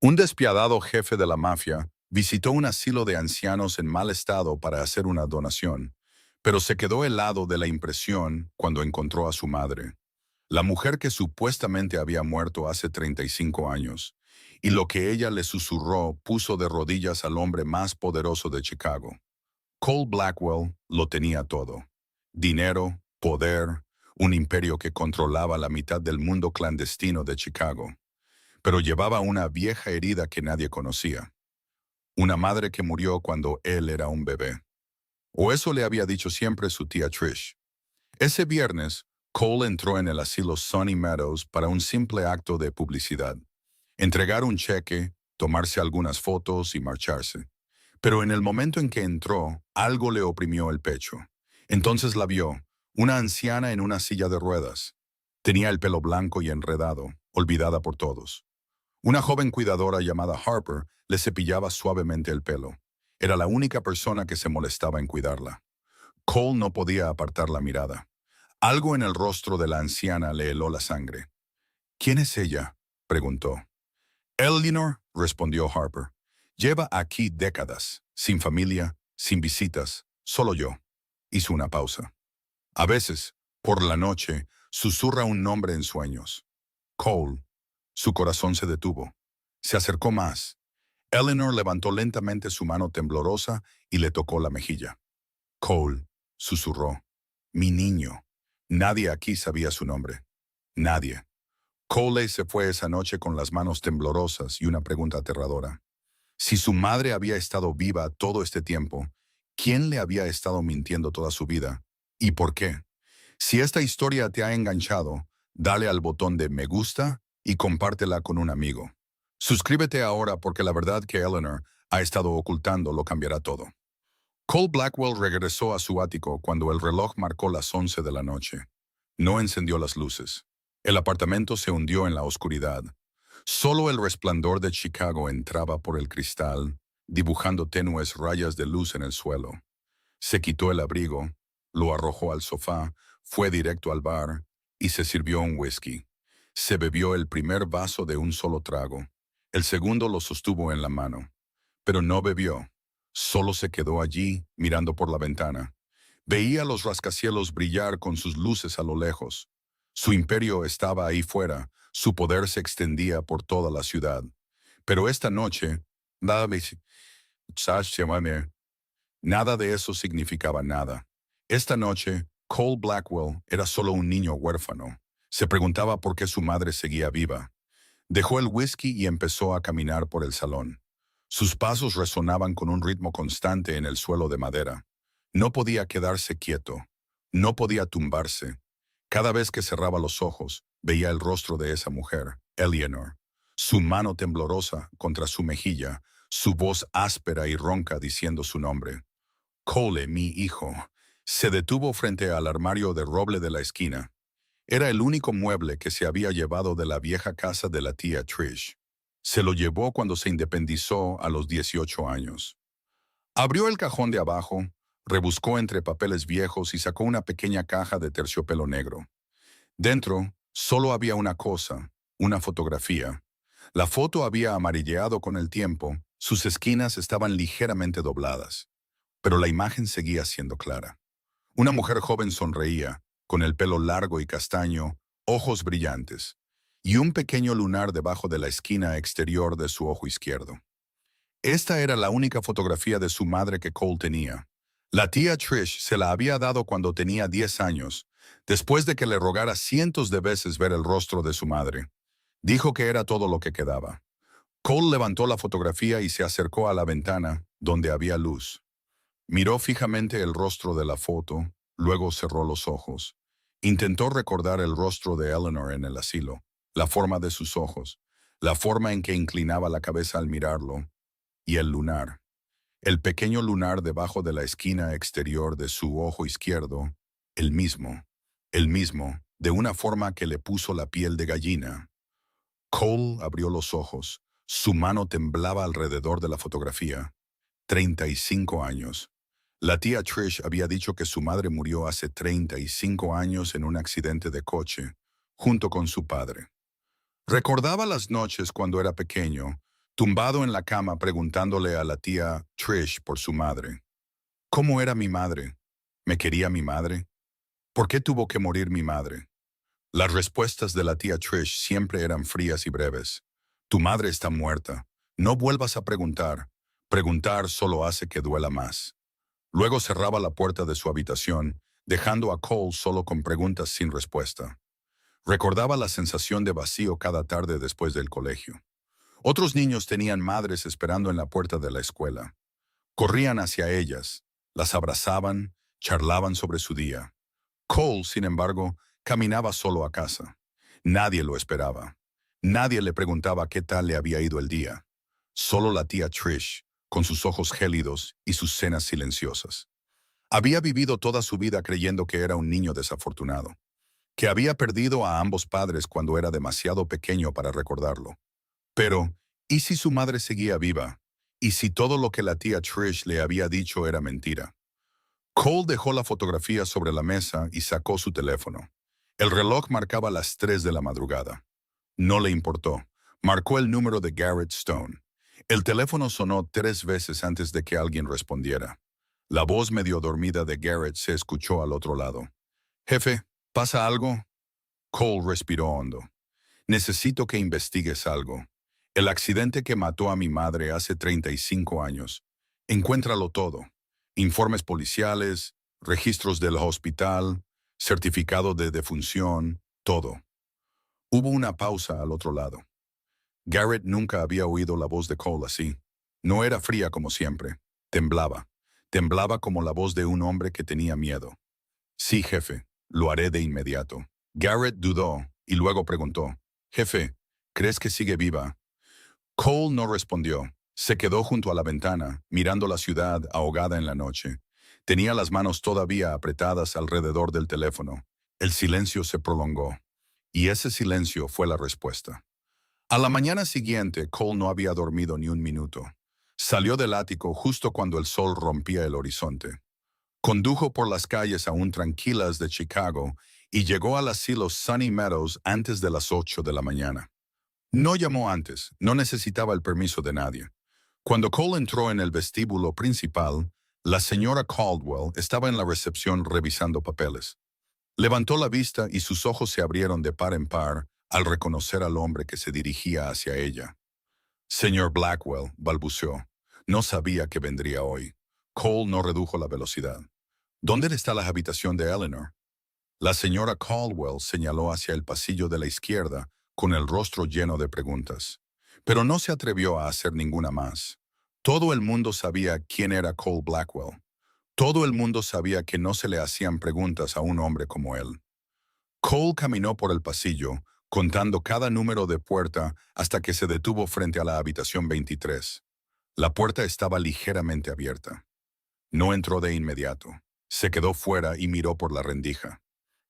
Un despiadado jefe de la mafia visitó un asilo de ancianos en mal estado para hacer una donación, pero se quedó helado de la impresión cuando encontró a su madre, la mujer que supuestamente había muerto hace 35 años, y lo que ella le susurró puso de rodillas al hombre más poderoso de Chicago. Cole Blackwell lo tenía todo: dinero, poder, un imperio que controlaba la mitad del mundo clandestino de Chicago, pero llevaba una vieja herida que nadie conocía. Una madre que murió cuando él era un bebé. O eso le había dicho siempre su tía Trish. Ese viernes, Cole entró en el asilo Sunny Meadows para un simple acto de publicidad: entregar un cheque, tomarse algunas fotos y marcharse. Pero en el momento en que entró, algo le oprimió el pecho. Entonces la vio, una anciana en una silla de ruedas. Tenía el pelo blanco y enredado, olvidada por todos. Una joven cuidadora llamada Harper le cepillaba suavemente el pelo. Era la única persona que se molestaba en cuidarla. Cole no podía apartar la mirada. Algo en el rostro de la anciana le heló la sangre. ¿Quién es ella?, preguntó. Eleanor, respondió Harper. Lleva aquí décadas, sin familia, sin visitas, solo yo. Hizo una pausa. A veces, por la noche, susurra un nombre en sueños. Cole. Su corazón se detuvo. Se acercó más. Eleanor levantó lentamente su mano temblorosa y le tocó la mejilla. Cole, susurró. Mi niño. Nadie aquí sabía su nombre. Nadie. Cole se fue esa noche con las manos temblorosas y una pregunta aterradora. Si su madre había estado viva todo este tiempo, ¿quién le había estado mintiendo toda su vida? ¿Y por qué? Si esta historia te ha enganchado, dale al botón de me gusta y compártela con un amigo. Suscríbete ahora porque la verdad que Eleanor ha estado ocultando lo cambiará todo. Cole Blackwell regresó a su ático cuando el reloj marcó las 11 de la noche. No encendió las luces. El apartamento se hundió en la oscuridad. Solo el resplandor de Chicago entraba por el cristal, dibujando tenues rayas de luz en el suelo. Se quitó el abrigo, lo arrojó al sofá, fue directo al bar y se sirvió un whisky. Se bebió el primer vaso de un solo trago. El segundo lo sostuvo en la mano. Pero no bebió. Solo se quedó allí, mirando por la ventana. Veía los rascacielos brillar con sus luces a lo lejos. Su imperio estaba ahí fuera, su poder se extendía por toda la ciudad. Pero esta noche, nada de eso significaba nada. Esta noche, Cole Blackwell era solo un niño huérfano. Se preguntaba por qué su madre seguía viva. Dejó el whisky y empezó a caminar por el salón. Sus pasos resonaban con un ritmo constante en el suelo de madera. No podía quedarse quieto. No podía tumbarse. Cada vez que cerraba los ojos, veía el rostro de esa mujer, Eleanor. Su mano temblorosa contra su mejilla, su voz áspera y ronca diciendo su nombre. Cole, mi hijo. Se detuvo frente al armario de roble de la esquina. Era el único mueble que se había llevado de la vieja casa de la tía Trish. Se lo llevó cuando se independizó a los 18 años. Abrió el cajón de abajo, rebuscó entre papeles viejos y sacó una pequeña caja de terciopelo negro. Dentro solo había una cosa, una fotografía. La foto había amarilleado con el tiempo, sus esquinas estaban ligeramente dobladas, pero la imagen seguía siendo clara. Una mujer joven sonreía, con el pelo largo y castaño, ojos brillantes, y un pequeño lunar debajo de la esquina exterior de su ojo izquierdo. Esta era la única fotografía de su madre que Cole tenía. La tía Trish se la había dado cuando tenía 10 años, después de que le rogara cientos de veces ver el rostro de su madre. Dijo que era todo lo que quedaba. Cole levantó la fotografía y se acercó a la ventana, donde había luz. Miró fijamente el rostro de la foto, luego cerró los ojos. Intentó recordar el rostro de Eleanor en el asilo, la forma de sus ojos, la forma en que inclinaba la cabeza al mirarlo, y el lunar. El pequeño lunar debajo de la esquina exterior de su ojo izquierdo, el mismo, de una forma que le puso la piel de gallina. Cole abrió los ojos, su mano temblaba alrededor de la fotografía. 35 años. La tía Trish había dicho que su madre murió hace 35 años en un accidente de coche, junto con su padre. Recordaba las noches cuando era pequeño, tumbado en la cama preguntándole a la tía Trish por su madre. ¿Cómo era mi madre? ¿Me quería mi madre? ¿Por qué tuvo que morir mi madre? Las respuestas de la tía Trish siempre eran frías y breves. Tu madre está muerta. No vuelvas a preguntar. Preguntar solo hace que duela más. Luego cerraba la puerta de su habitación, dejando a Cole solo con preguntas sin respuesta. Recordaba la sensación de vacío cada tarde después del colegio. Otros niños tenían madres esperando en la puerta de la escuela. Corrían hacia ellas, las abrazaban, charlaban sobre su día. Cole, sin embargo, caminaba solo a casa. Nadie lo esperaba. Nadie le preguntaba qué tal le había ido el día. Solo la tía Trish, con sus ojos gélidos y sus cenas silenciosas. Había vivido toda su vida creyendo que era un niño desafortunado, que había perdido a ambos padres cuando era demasiado pequeño para recordarlo. Pero, ¿y si su madre seguía viva? ¿Y si todo lo que la tía Trish le había dicho era mentira? Cole dejó la fotografía sobre la mesa y sacó su teléfono. El reloj marcaba las 3 de la madrugada. No le importó. Marcó el número de Garrett Stone. El teléfono sonó 3 veces antes de que alguien respondiera. La voz medio dormida de Garrett se escuchó al otro lado. «Jefe, ¿pasa algo?» Cole respiró hondo. «Necesito que investigues algo. El accidente que mató a mi madre hace 35 años. Encuéntralo todo. Informes policiales, registros del hospital, certificado de defunción, todo». Hubo una pausa al otro lado. Garrett nunca había oído la voz de Cole así. No era fría como siempre. Temblaba. Temblaba como la voz de un hombre que tenía miedo. «Sí, jefe, lo haré de inmediato». Garrett dudó y luego preguntó, «Jefe, ¿crees que sigue viva?» Cole no respondió. Se quedó junto a la ventana, mirando la ciudad ahogada en la noche. Tenía las manos todavía apretadas alrededor del teléfono. El silencio se prolongó. Y ese silencio fue la respuesta. A la mañana siguiente, Cole no había dormido ni un minuto. Salió del ático justo cuando el sol rompía el horizonte. Condujo por las calles aún tranquilas de Chicago y llegó al asilo Sunny Meadows antes de las 8 de la mañana. No llamó antes, no necesitaba el permiso de nadie. Cuando Cole entró en el vestíbulo principal, la señora Caldwell estaba en la recepción revisando papeles. Levantó la vista y sus ojos se abrieron de par en par al reconocer al hombre que se dirigía hacia ella. «Señor Blackwell», balbuceó. No sabía que vendría hoy. Cole no redujo la velocidad. «¿Dónde está la habitación de Eleanor?» La señora Caldwell señaló hacia el pasillo de la izquierda con el rostro lleno de preguntas. Pero no se atrevió a hacer ninguna más. Todo el mundo sabía quién era Cole Blackwell. Todo el mundo sabía que no se le hacían preguntas a un hombre como él. Cole caminó por el pasillo, contando cada número de puerta hasta que se detuvo frente a la habitación 23. La puerta estaba ligeramente abierta. No entró de inmediato. Se quedó fuera y miró por la rendija.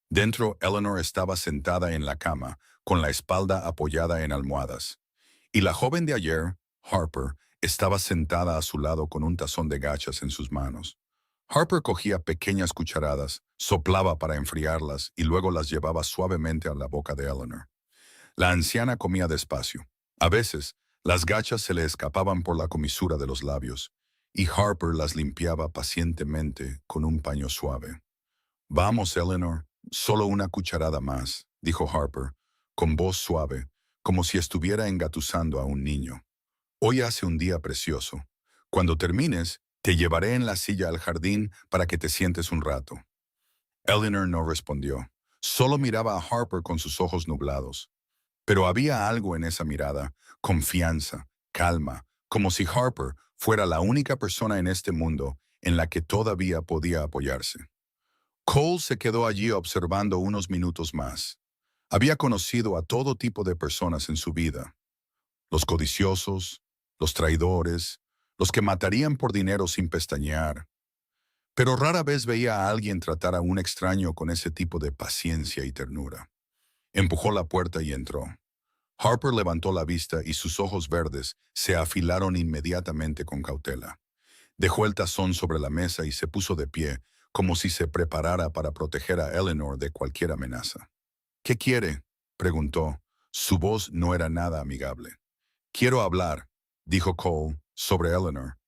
Dentro, Eleanor estaba sentada en la cama, con la espalda apoyada en almohadas. Y la joven de ayer, Harper, estaba sentada a su lado con un tazón de gachas en sus manos. Harper cogía pequeñas cucharadas, soplaba para enfriarlas y luego las llevaba suavemente a la boca de Eleanor. La anciana comía despacio. A veces, las gachas se le escapaban por la comisura de los labios, y Harper las limpiaba pacientemente con un paño suave. «Vamos, Eleanor, solo una cucharada más», dijo Harper, con voz suave, como si estuviera engatusando a un niño. «Hoy hace un día precioso. Cuando termines, te llevaré en la silla al jardín para que te sientes un rato». Eleanor no respondió. Solo miraba a Harper con sus ojos nublados. Pero había algo en esa mirada, confianza, calma, como si Harper fuera la única persona en este mundo en la que todavía podía apoyarse. Cole se quedó allí observando unos minutos más. Había conocido a todo tipo de personas en su vida. Los codiciosos, los traidores, los que matarían por dinero sin pestañear. Pero rara vez veía a alguien tratar a un extraño con ese tipo de paciencia y ternura. Empujó la puerta y entró. Harper levantó la vista y sus ojos verdes se afilaron inmediatamente con cautela. Dejó el tazón sobre la mesa y se puso de pie, como si se preparara para proteger a Eleanor de cualquier amenaza. «¿Qué quiere?», preguntó. Su voz no era nada amigable. «Quiero hablar». dijo Cole, sobre Eleanor.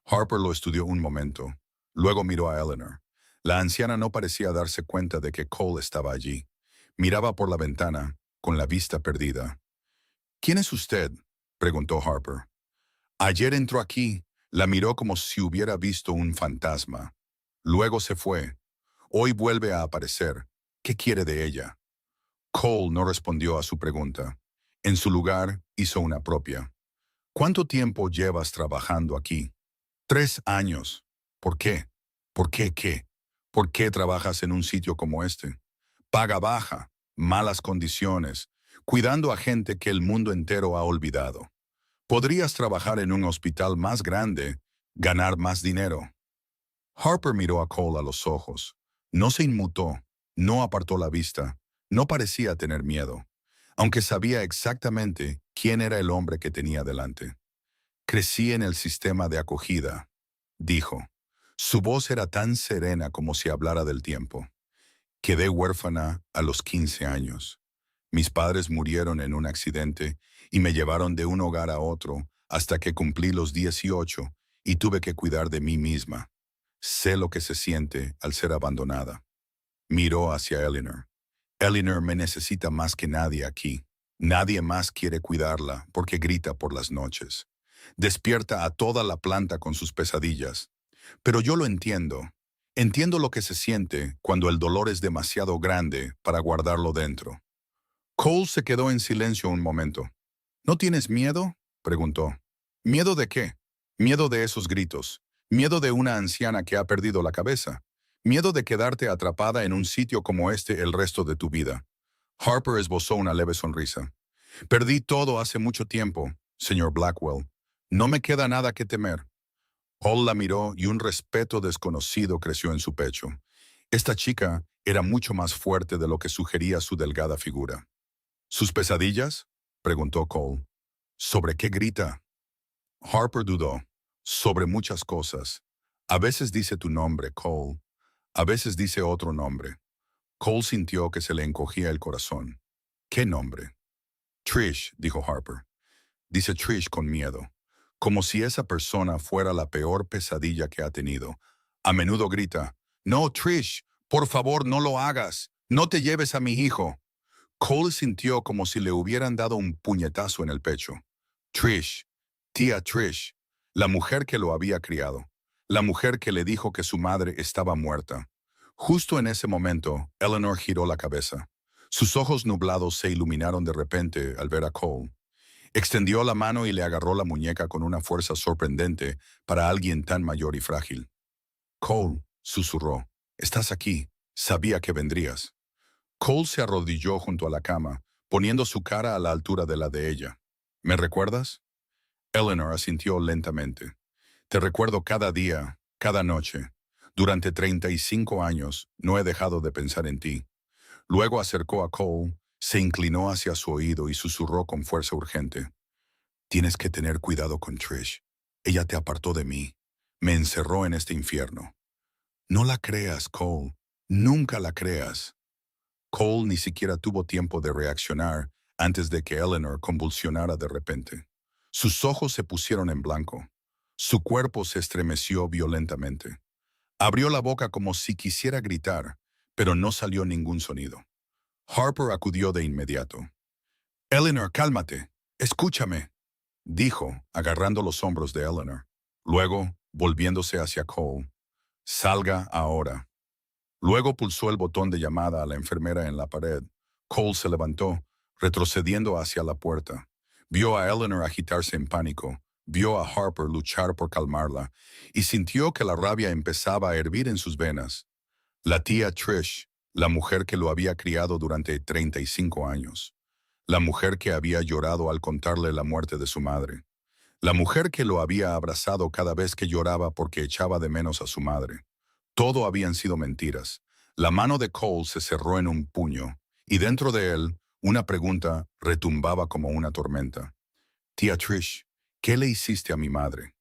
Harper lo estudió un momento. Luego miró a Eleanor. La anciana no parecía darse cuenta de que Cole estaba allí. Miraba por la ventana, con la vista perdida. ¿Quién es usted?, preguntó Harper. Ayer entró aquí. La miró como si hubiera visto un fantasma. Luego se fue. Hoy vuelve a aparecer. ¿Qué quiere de ella? Cole no respondió a su pregunta. En su lugar, hizo una propia. ¿Cuánto tiempo llevas trabajando aquí? 3 años. ¿Por qué? ¿Por qué qué? ¿Por qué trabajas en un sitio como este? Paga baja, malas condiciones, cuidando a gente que el mundo entero ha olvidado. Podrías trabajar en un hospital más grande, ganar más dinero. Harper miró a Cole a los ojos. No se inmutó, no apartó la vista, no parecía tener miedo, aunque sabía exactamente quién era el hombre que tenía delante. Crecí en el sistema de acogida, dijo. Su voz era tan serena como si hablara del tiempo. Quedé huérfana a los 15 años. Mis padres murieron en un accidente y me llevaron de un hogar a otro hasta que cumplí los 18 y tuve que cuidar de mí misma. Sé lo que se siente al ser abandonada. Miró hacia Eleanor. Eleanor me necesita más que nadie aquí. Nadie más quiere cuidarla porque grita por las noches. Despierta a toda la planta con sus pesadillas. Pero yo lo entiendo. Entiendo lo que se siente cuando el dolor es demasiado grande para guardarlo dentro. Cole se quedó en silencio un momento. ¿No tienes miedo?, preguntó. ¿Miedo de qué? Miedo de esos gritos. Miedo de una anciana que ha perdido la cabeza. Miedo de quedarte atrapada en un sitio como este el resto de tu vida. Harper esbozó una leve sonrisa. Perdí todo hace mucho tiempo, señor Blackwell. No me queda nada que temer. Hall la miró y un respeto desconocido creció en su pecho. Esta chica era mucho más fuerte de lo que sugería su delgada figura. ¿Sus pesadillas?, preguntó Cole. ¿Sobre qué grita? Harper dudó. Sobre muchas cosas. A veces dice tu nombre, Cole. A veces dice otro nombre. Cole sintió que se le encogía el corazón. ¿Qué nombre? Trish, dijo Harper. Dice Trish con miedo, como si esa persona fuera la peor pesadilla que ha tenido. A menudo grita, «No, Trish, por favor, no lo hagas. No te lleves a mi hijo». Cole sintió como si le hubieran dado un puñetazo en el pecho. Trish, tía Trish, la mujer que lo había criado, la mujer que le dijo que su madre estaba muerta. Justo en ese momento, Eleanor giró la cabeza. Sus ojos nublados se iluminaron de repente al ver a Cole. Extendió la mano y le agarró la muñeca con una fuerza sorprendente para alguien tan mayor y frágil. Cole, susurró, estás aquí. Sabía que vendrías. Cole se arrodilló junto a la cama, poniendo su cara a la altura de la de ella. ¿Me recuerdas? Eleanor asintió lentamente. Te recuerdo cada día, cada noche. Durante 35 años no he dejado de pensar en ti. Luego acercó a Cole, se inclinó hacia su oído y susurró con fuerza urgente. Tienes que tener cuidado con Trish. Ella te apartó de mí. Me encerró en este infierno. No la creas, Cole. Nunca la creas. Cole ni siquiera tuvo tiempo de reaccionar antes de que Eleanor convulsionara de repente. Sus ojos se pusieron en blanco. Su cuerpo se estremeció violentamente. Abrió la boca como si quisiera gritar, pero no salió ningún sonido. Harper acudió de inmediato. «Eleanor, cálmate. Escúchame», dijo, agarrando los hombros de Eleanor. Luego, volviéndose hacia Cole. «Salga ahora». Luego pulsó el botón de llamada a la enfermera en la pared. Cole se levantó, retrocediendo hacia la puerta. Vio a Eleanor agitarse en pánico, vio a Harper luchar por calmarla, y sintió que la rabia empezaba a hervir en sus venas. La tía Trish, la mujer que lo había criado durante 35 años. La mujer que había llorado al contarle la muerte de su madre. La mujer que lo había abrazado cada vez que lloraba porque echaba de menos a su madre. Todo habían sido mentiras. La mano de Cole se cerró en un puño, y dentro de él, una pregunta retumbaba como una tormenta. Tía Trish, ¿qué le hiciste a mi madre?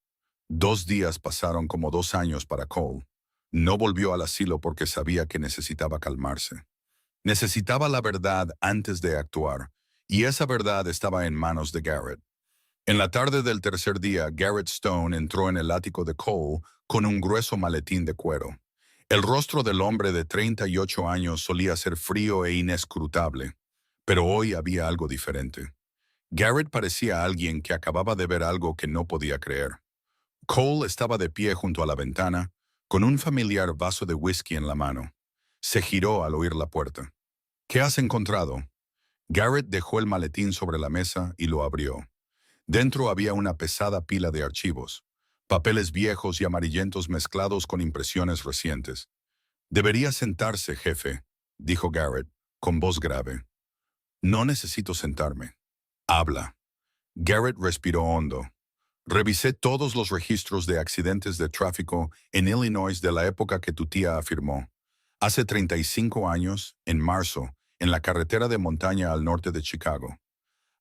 2 días pasaron como 2 años para Cole. No volvió al asilo porque sabía que necesitaba calmarse. Necesitaba la verdad antes de actuar, y esa verdad estaba en manos de Garrett. En la tarde del tercer día, Garrett Stone entró en el ático de Cole con un grueso maletín de cuero. El rostro del hombre de 38 años solía ser frío e inescrutable, pero hoy había algo diferente. Garrett parecía alguien que acababa de ver algo que no podía creer. Cole estaba de pie junto a la ventana, con un familiar vaso de whisky en la mano. Se giró al oír la puerta. ¿Qué has encontrado? Garrett dejó el maletín sobre la mesa y lo abrió. Dentro había una pesada pila de archivos, papeles viejos y amarillentos mezclados con impresiones recientes. Debería sentarse, jefe, dijo Garrett, con voz grave. No necesito sentarme. Habla. Garrett respiró hondo. Revisé todos los registros de accidentes de tráfico en Illinois de la época que tu tía afirmó. Hace 35 años, en marzo, en la carretera de montaña al norte de Chicago.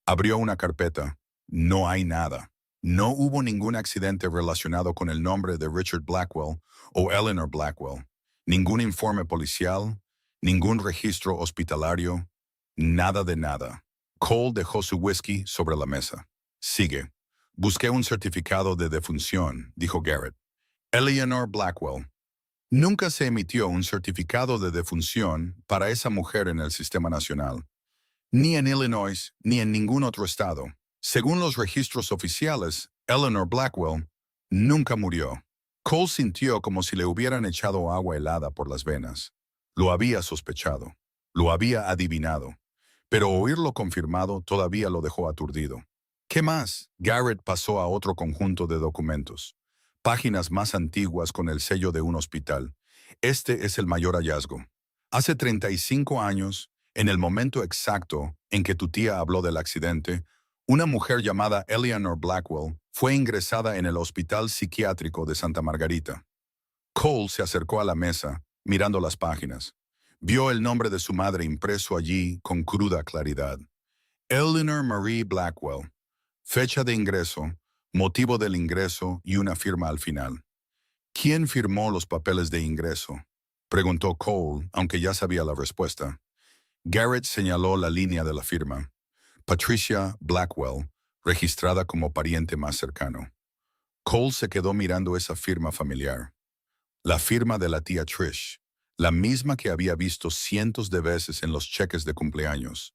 Abrió una carpeta. No hay nada. No hubo ningún accidente relacionado con el nombre de Richard Blackwell o Eleanor Blackwell. Ningún informe policial, ningún registro hospitalario, nada de nada. Cole dejó su whisky sobre la mesa. Sigue. Busqué un certificado de defunción, dijo Garrett. Eleanor Blackwell. Nunca se emitió un certificado de defunción para esa mujer en el sistema nacional. Ni en Illinois, ni en ningún otro estado. Según los registros oficiales, Eleanor Blackwell nunca murió. Cole sintió como si le hubieran echado agua helada por las venas. Lo había sospechado. Lo había adivinado. Pero oírlo confirmado todavía lo dejó aturdido. ¿Qué más? Garrett pasó a otro conjunto de documentos. Páginas más antiguas con el sello de un hospital. Este es el mayor hallazgo. Hace 35 años, en el momento exacto en que tu tía habló del accidente, una mujer llamada Eleanor Blackwell fue ingresada en el Hospital Psiquiátrico de Santa Margarita. Cole se acercó a la mesa, mirando las páginas. Vio el nombre de su madre impreso allí con cruda claridad. Eleanor Marie Blackwell. Fecha de ingreso, motivo del ingreso y una firma al final. ¿Quién firmó los papeles de ingreso? Preguntó Cole, aunque ya sabía la respuesta. Garrett señaló la línea de la firma. Patricia Blackwell, registrada como pariente más cercano. Cole se quedó mirando esa firma familiar. La firma de la tía Trish, la misma que había visto cientos de veces en los cheques de cumpleaños,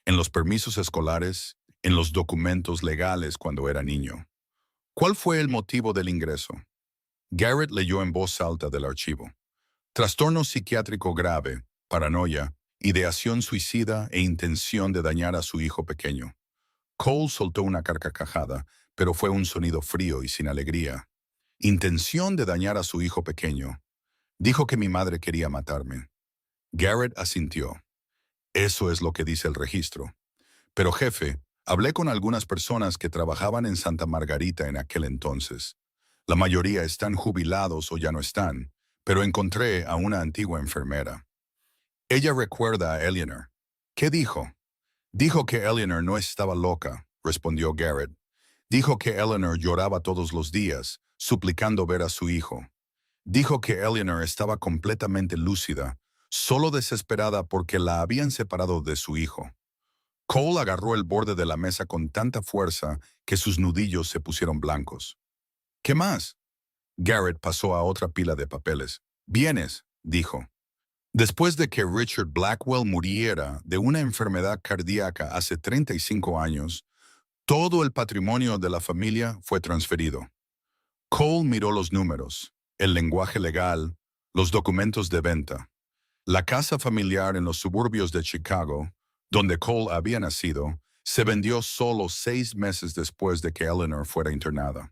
en los permisos escolares, en los documentos legales cuando era niño. ¿Cuál fue el motivo del ingreso? Garrett leyó en voz alta del archivo. Trastorno psiquiátrico grave, paranoia, ideación suicida e intención de dañar a su hijo pequeño. Cole soltó una carcajada, pero fue un sonido frío y sin alegría. Intención de dañar a su hijo pequeño. Dijo que mi madre quería matarme. Garrett asintió. Eso es lo que dice el registro. Pero jefe, hablé con algunas personas que trabajaban en Santa Margarita en aquel entonces. La mayoría están jubilados o ya no están, pero encontré a una antigua enfermera. Ella recuerda a Eleanor. ¿Qué dijo? Dijo que Eleanor no estaba loca, respondió Garrett. Dijo que Eleanor lloraba todos los días, suplicando ver a su hijo. Dijo que Eleanor estaba completamente lúcida, solo desesperada porque la habían separado de su hijo. Cole agarró el borde de la mesa con tanta fuerza que sus nudillos se pusieron blancos. ¿Qué más? Garrett pasó a otra pila de papeles. Bienes, dijo. Después de que Richard Blackwell muriera de una enfermedad cardíaca hace 35 años, todo el patrimonio de la familia fue transferido. Cole miró los números, el lenguaje legal, los documentos de venta. La casa familiar en los suburbios de Chicago, donde Cole había nacido, se vendió solo 6 meses después de que Eleanor fuera internada.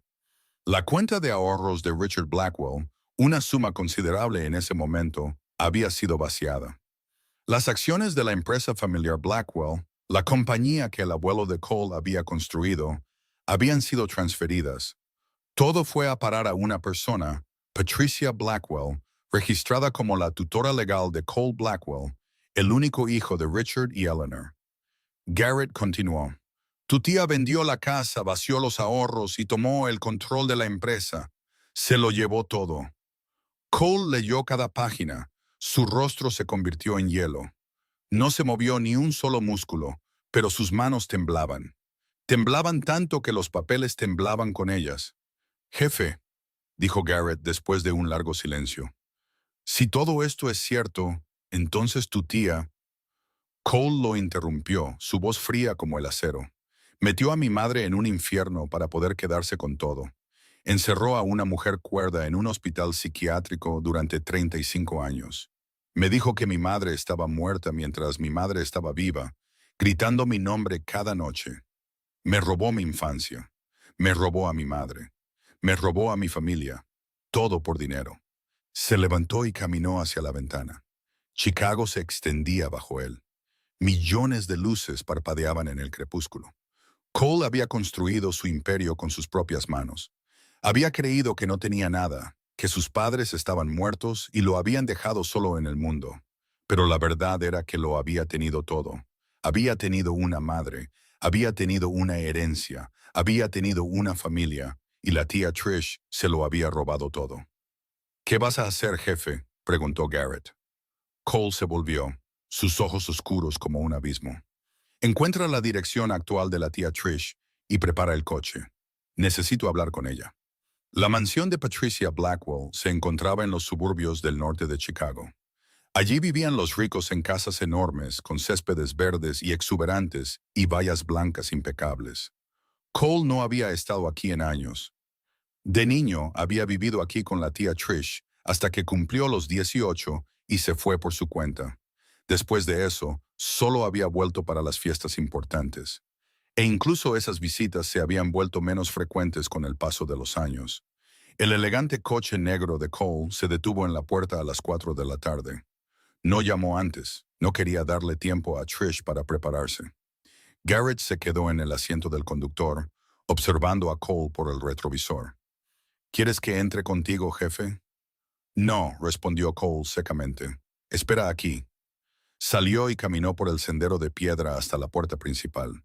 La cuenta de ahorros de Richard Blackwell, una suma considerable en ese momento, había sido vaciada. Las acciones de la empresa familiar Blackwell, la compañía que el abuelo de Cole había construido, habían sido transferidas. Todo fue a parar a una persona, Patricia Blackwell, registrada como la tutora legal de Cole Blackwell, el único hijo de Richard y Eleanor. Garrett continuó. Tu tía vendió la casa, vació los ahorros y tomó el control de la empresa. Se lo llevó todo. Cole leyó cada página. Su rostro se convirtió en hielo. No se movió ni un solo músculo, pero sus manos temblaban. Temblaban tanto que los papeles temblaban con ellas. Jefe, dijo Garrett después de un largo silencio, si todo esto es cierto, entonces tu tía... Cole lo interrumpió, su voz fría como el acero. Metió a mi madre en un infierno para poder quedarse con todo. Encerró a una mujer cuerda en un hospital psiquiátrico durante 35 años. Me dijo que mi madre estaba muerta mientras mi madre estaba viva, gritando mi nombre cada noche. Me robó mi infancia. Me robó a mi madre. Me robó a mi familia. Todo por dinero. Se levantó y caminó hacia la ventana. Chicago se extendía bajo él. Millones de luces parpadeaban en el crepúsculo. Cole había construido su imperio con sus propias manos. Había creído que no tenía nada, que sus padres estaban muertos y lo habían dejado solo en el mundo. Pero la verdad era que lo había tenido todo. Había tenido una madre, había tenido una herencia, había tenido una familia, y la tía Trish se lo había robado todo. ¿Qué vas a hacer, jefe?, preguntó Garrett. Cole se volvió, sus ojos oscuros como un abismo. Encuentra la dirección actual de la tía Trish y prepara el coche. Necesito hablar con ella. La mansión de Patricia Blackwell se encontraba en los suburbios del norte de Chicago. Allí vivían los ricos en casas enormes, con céspedes verdes y exuberantes y vallas blancas impecables. Cole no había estado aquí en años. De niño había vivido aquí con la tía Trish hasta que cumplió los 18 y se fue por su cuenta. Después de eso, solo había vuelto para las fiestas importantes. E incluso esas visitas se habían vuelto menos frecuentes con el paso de los años. El elegante coche negro de Cole se detuvo en la puerta a las 4 de la tarde. No llamó antes, no quería darle tiempo a Trish para prepararse. Garrett se quedó en el asiento del conductor, observando a Cole por el retrovisor. ¿Quieres que entre contigo, jefe? No, respondió Cole secamente. Espera aquí. Salió y caminó por el sendero de piedra hasta la puerta principal.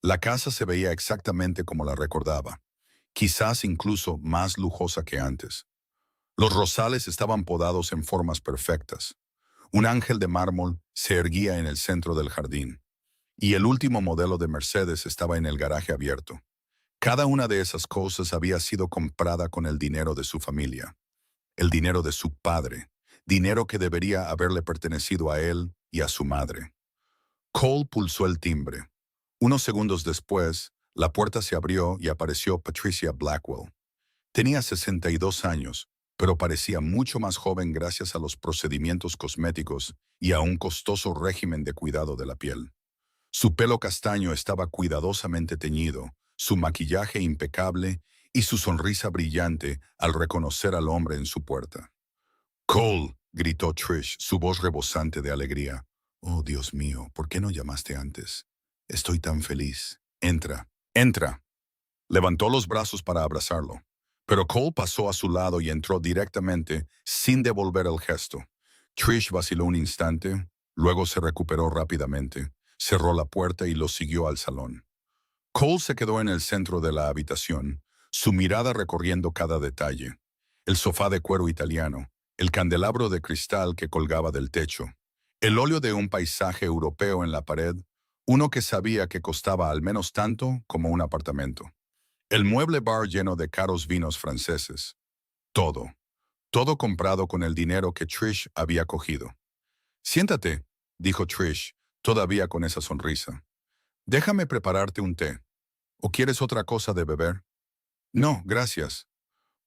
La casa se veía exactamente como la recordaba, quizás incluso más lujosa que antes. Los rosales estaban podados en formas perfectas. Un ángel de mármol se erguía en el centro del jardín, y el último modelo de Mercedes estaba en el garaje abierto. Cada una de esas cosas había sido comprada con el dinero de su familia, el dinero de su padre, dinero que debería haberle pertenecido a él y a su madre. Cole pulsó el timbre. Unos segundos después, la puerta se abrió y apareció Patricia Blackwell. Tenía 62 años, pero parecía mucho más joven gracias a los procedimientos cosméticos y a un costoso régimen de cuidado de la piel. Su pelo castaño estaba cuidadosamente teñido, su maquillaje impecable y su sonrisa brillante al reconocer al hombre en su puerta. «Cole», gritó Trish, su voz rebosante de alegría. «Oh, Dios mío, ¿por qué no llamaste antes? Estoy tan feliz. Entra, entra». Levantó los brazos para abrazarlo, pero Cole pasó a su lado y entró directamente, sin devolver el gesto. Trish vaciló un instante, luego se recuperó rápidamente, cerró la puerta y lo siguió al salón. Cole se quedó en el centro de la habitación, su mirada recorriendo cada detalle. El sofá de cuero italiano, el candelabro de cristal que colgaba del techo, el óleo de un paisaje europeo en la pared, uno que sabía que costaba al menos tanto como un apartamento. El mueble bar lleno de caros vinos franceses. Todo, todo comprado con el dinero que Trish había cogido. «Siéntate», dijo Trish, todavía con esa sonrisa. «Déjame prepararte un té. ¿O quieres otra cosa de beber?» «No, gracias».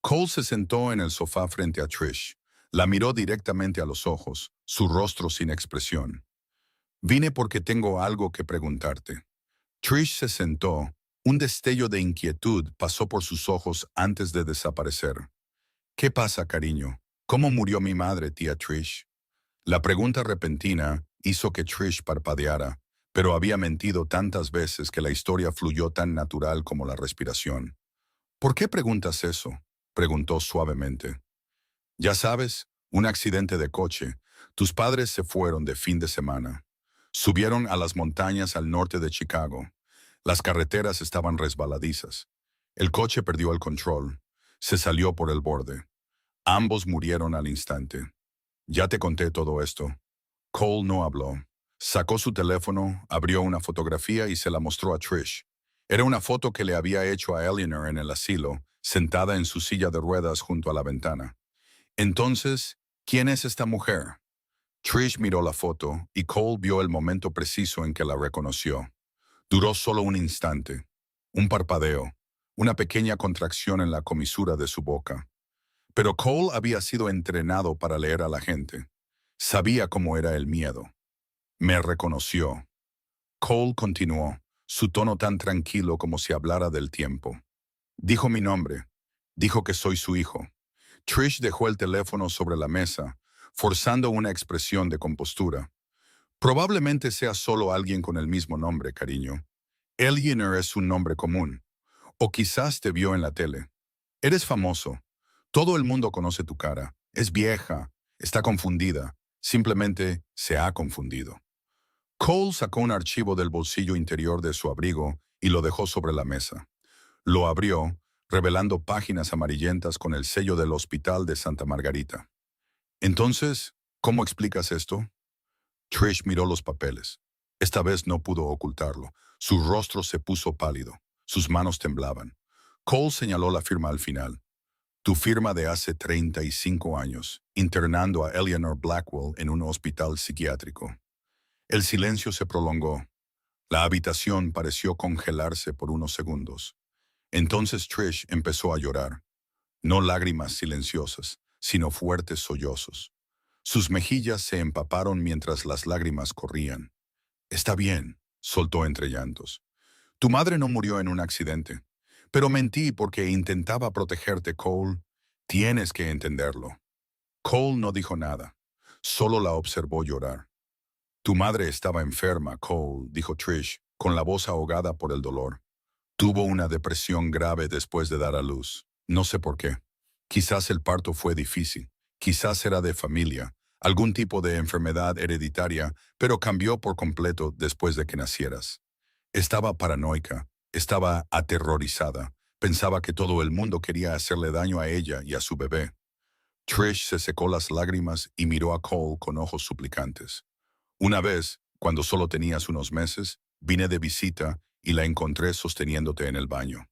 Cole se sentó en el sofá frente a Trish. La miró directamente a los ojos, su rostro sin expresión. «Vine porque tengo algo que preguntarte». Trish se sentó. Un destello de inquietud pasó por sus ojos antes de desaparecer. «¿Qué pasa, cariño? ¿Cómo murió mi madre, tía Trish?» La pregunta repentina hizo que Trish parpadeara, pero había mentido tantas veces que la historia fluyó tan natural como la respiración. «¿Por qué preguntas eso?», preguntó suavemente. «Ya sabes, un accidente de coche. Tus padres se fueron de fin de semana. Subieron a las montañas al norte de Chicago. Las carreteras estaban resbaladizas. El coche perdió el control. Se salió por el borde. Ambos murieron al instante. Ya te conté todo esto». Cole no habló. Sacó su teléfono, abrió una fotografía y se la mostró a Trish. Era una foto que le había hecho a Eleanor en el asilo, sentada en su silla de ruedas junto a la ventana. Entonces, ¿quién es esta mujer? Trish miró la foto y Cole vio el momento preciso en que la reconoció. Duró solo un instante, un parpadeo, una pequeña contracción en la comisura de su boca. Pero Cole había sido entrenado para leer a la gente. Sabía cómo era el miedo. Me reconoció. Cole continuó, su tono tan tranquilo como si hablara del tiempo. Dijo mi nombre. Dijo que soy su hijo. Trish dejó el teléfono sobre la mesa, forzando una expresión de compostura. Probablemente sea solo alguien con el mismo nombre, cariño. Eleanor es un nombre común. O quizás te vio en la tele. Eres famoso. Todo el mundo conoce tu cara. Es vieja. Está confundida. Simplemente se ha confundido. Cole sacó un archivo del bolsillo interior de su abrigo y lo dejó sobre la mesa. Lo abrió, revelando páginas amarillentas con el sello del Hospital de Santa Margarita. Entonces, ¿cómo explicas esto? Trish miró los papeles. Esta vez no pudo ocultarlo. Su rostro se puso pálido. Sus manos temblaban. Cole señaló la firma al final. Tu firma de hace 35 años, internando a Eleanor Blackwell en un hospital psiquiátrico. El silencio se prolongó. La habitación pareció congelarse por unos segundos. Entonces Trish empezó a llorar. No lágrimas silenciosas, sino fuertes sollozos. Sus mejillas se empaparon mientras las lágrimas corrían. Está bien, soltó entre llantos. Tu madre no murió en un accidente. Pero mentí porque intentaba protegerte, Cole. Tienes que entenderlo. Cole no dijo nada. Solo la observó llorar. Tu madre estaba enferma, Cole, dijo Trish, con la voz ahogada por el dolor. Tuvo una depresión grave después de dar a luz. No sé por qué. Quizás el parto fue difícil. Quizás era de familia. Algún tipo de enfermedad hereditaria, pero cambió por completo después de que nacieras. Estaba paranoica. Estaba aterrorizada. Pensaba que todo el mundo quería hacerle daño a ella y a su bebé. Trish se secó las lágrimas y miró a Cole con ojos suplicantes. Una vez, cuando solo tenías unos meses, vine de visita y la encontré sosteniéndote en el baño.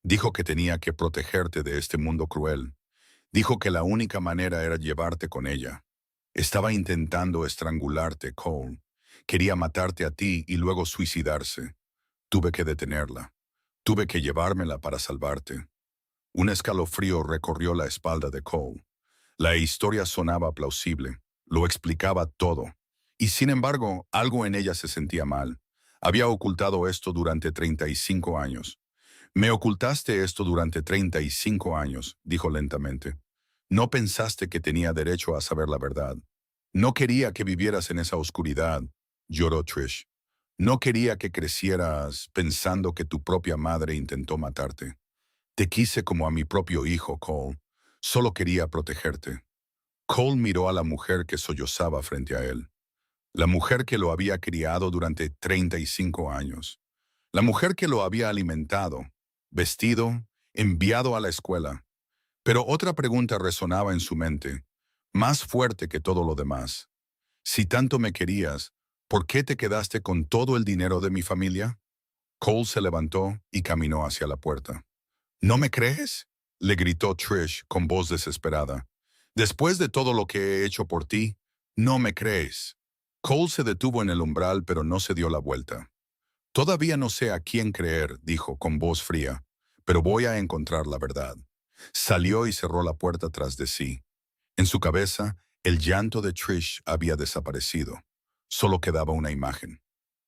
Dijo que tenía que protegerte de este mundo cruel. Dijo que la única manera era llevarte con ella. Estaba intentando estrangularte, Cole. Quería matarte a ti y luego suicidarse. Tuve que detenerla. Tuve que llevármela para salvarte. Un escalofrío recorrió la espalda de Cole. La historia sonaba plausible. Lo explicaba todo. Y sin embargo, algo en ella se sentía mal. Había ocultado esto durante 35 años. Me ocultaste esto durante 35 años, dijo lentamente. No pensaste que tenía derecho a saber la verdad. No quería que vivieras en esa oscuridad, lloró Trish. No quería que crecieras pensando que tu propia madre intentó matarte. Te quise como a mi propio hijo, Cole. Solo quería protegerte. Cole miró a la mujer que sollozaba frente a él. La mujer que lo había criado durante 35 años. La mujer que lo había alimentado, vestido, enviado a la escuela. Pero otra pregunta resonaba en su mente, más fuerte que todo lo demás. Si tanto me querías, ¿por qué te quedaste con todo el dinero de mi familia? Cole se levantó y caminó hacia la puerta. ¿No me crees?, le gritó Trish con voz desesperada. Después de todo lo que he hecho por ti, ¿no me crees? Cole se detuvo en el umbral pero no se dio la vuelta. Todavía no sé a quién creer, dijo con voz fría, pero voy a encontrar la verdad. Salió y cerró la puerta tras de sí. En su cabeza, el llanto de Trish había desaparecido. Solo quedaba una imagen.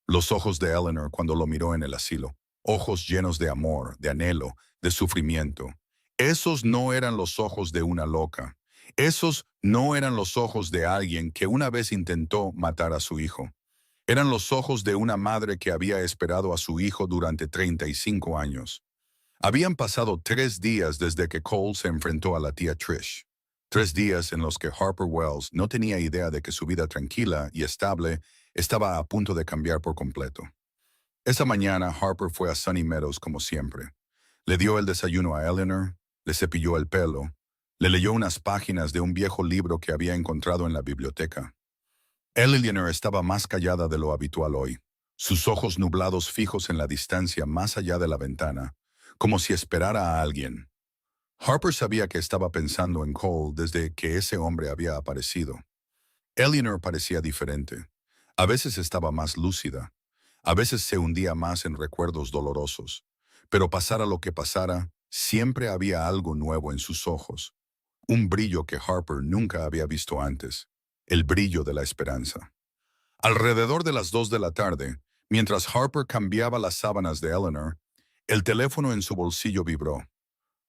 Los ojos de Eleanor cuando lo miró en el asilo. Ojos llenos de amor, de anhelo, de sufrimiento. Esos no eran los ojos de una loca. Esos no eran los ojos de alguien que una vez intentó matar a su hijo. Eran los ojos de una madre que había esperado a su hijo durante 35 años. Habían pasado 3 días desde que Cole se enfrentó a la tía Trish. 3 días en los que Harper Wells no tenía idea de que su vida tranquila y estable estaba a punto de cambiar por completo. Esa mañana Harper fue a Sunny Meadows como siempre. Le dio el desayuno a Eleanor, le cepilló el pelo, le leyó unas páginas de un viejo libro que había encontrado en la biblioteca. Eleanor estaba más callada de lo habitual hoy. sus ojos nublados fijos en la distancia más allá de la ventana, como si esperara a alguien. Harper sabía que estaba pensando en Cole desde que ese hombre había aparecido. Eleanor parecía diferente. A veces estaba más lúcida. A veces se hundía más en recuerdos dolorosos. Pero pasara lo que pasara, siempre había algo nuevo en sus ojos. Un brillo que Harper nunca había visto antes. El brillo de la esperanza. Alrededor de las 2 de la tarde, mientras Harper cambiaba las sábanas de Eleanor, el teléfono en su bolsillo vibró.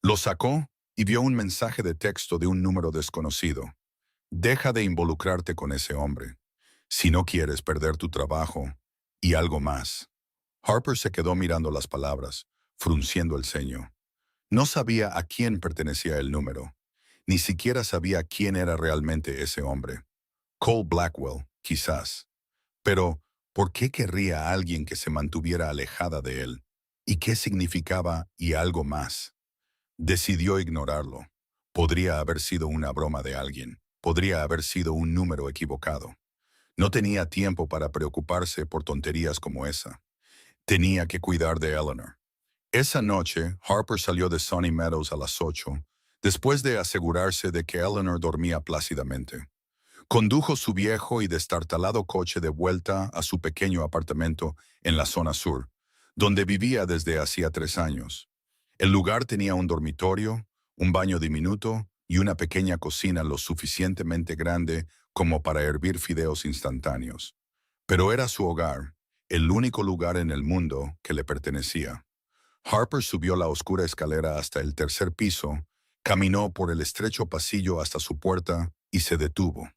Lo sacó y vio un mensaje de texto de un número desconocido. Deja de involucrarte con ese hombre, si no quieres perder tu trabajo y algo más. Harper se quedó mirando las palabras, frunciendo el ceño. No sabía a quién pertenecía el número. Ni siquiera sabía quién era realmente ese hombre. Cole Blackwell, quizás. Pero, ¿por qué querría a alguien que se mantuviera alejada de él? ¿Y qué significaba y algo más? Decidió ignorarlo. Podría haber sido una broma de alguien. Podría haber sido un número equivocado. No tenía tiempo para preocuparse por tonterías como esa. Tenía que cuidar de Eleanor. Esa noche, Harper salió de Sunny Meadows a las 8, después de asegurarse de que Eleanor dormía plácidamente. Condujo su viejo y destartalado coche de vuelta a su pequeño apartamento en la zona sur, donde vivía desde hacía 3 años. El lugar tenía un dormitorio, un baño diminuto y una pequeña cocina lo suficientemente grande como para hervir fideos instantáneos. Pero era su hogar, el único lugar en el mundo que le pertenecía. Harper subió la oscura escalera hasta el 3er piso, caminó por el estrecho pasillo hasta su puerta y se detuvo.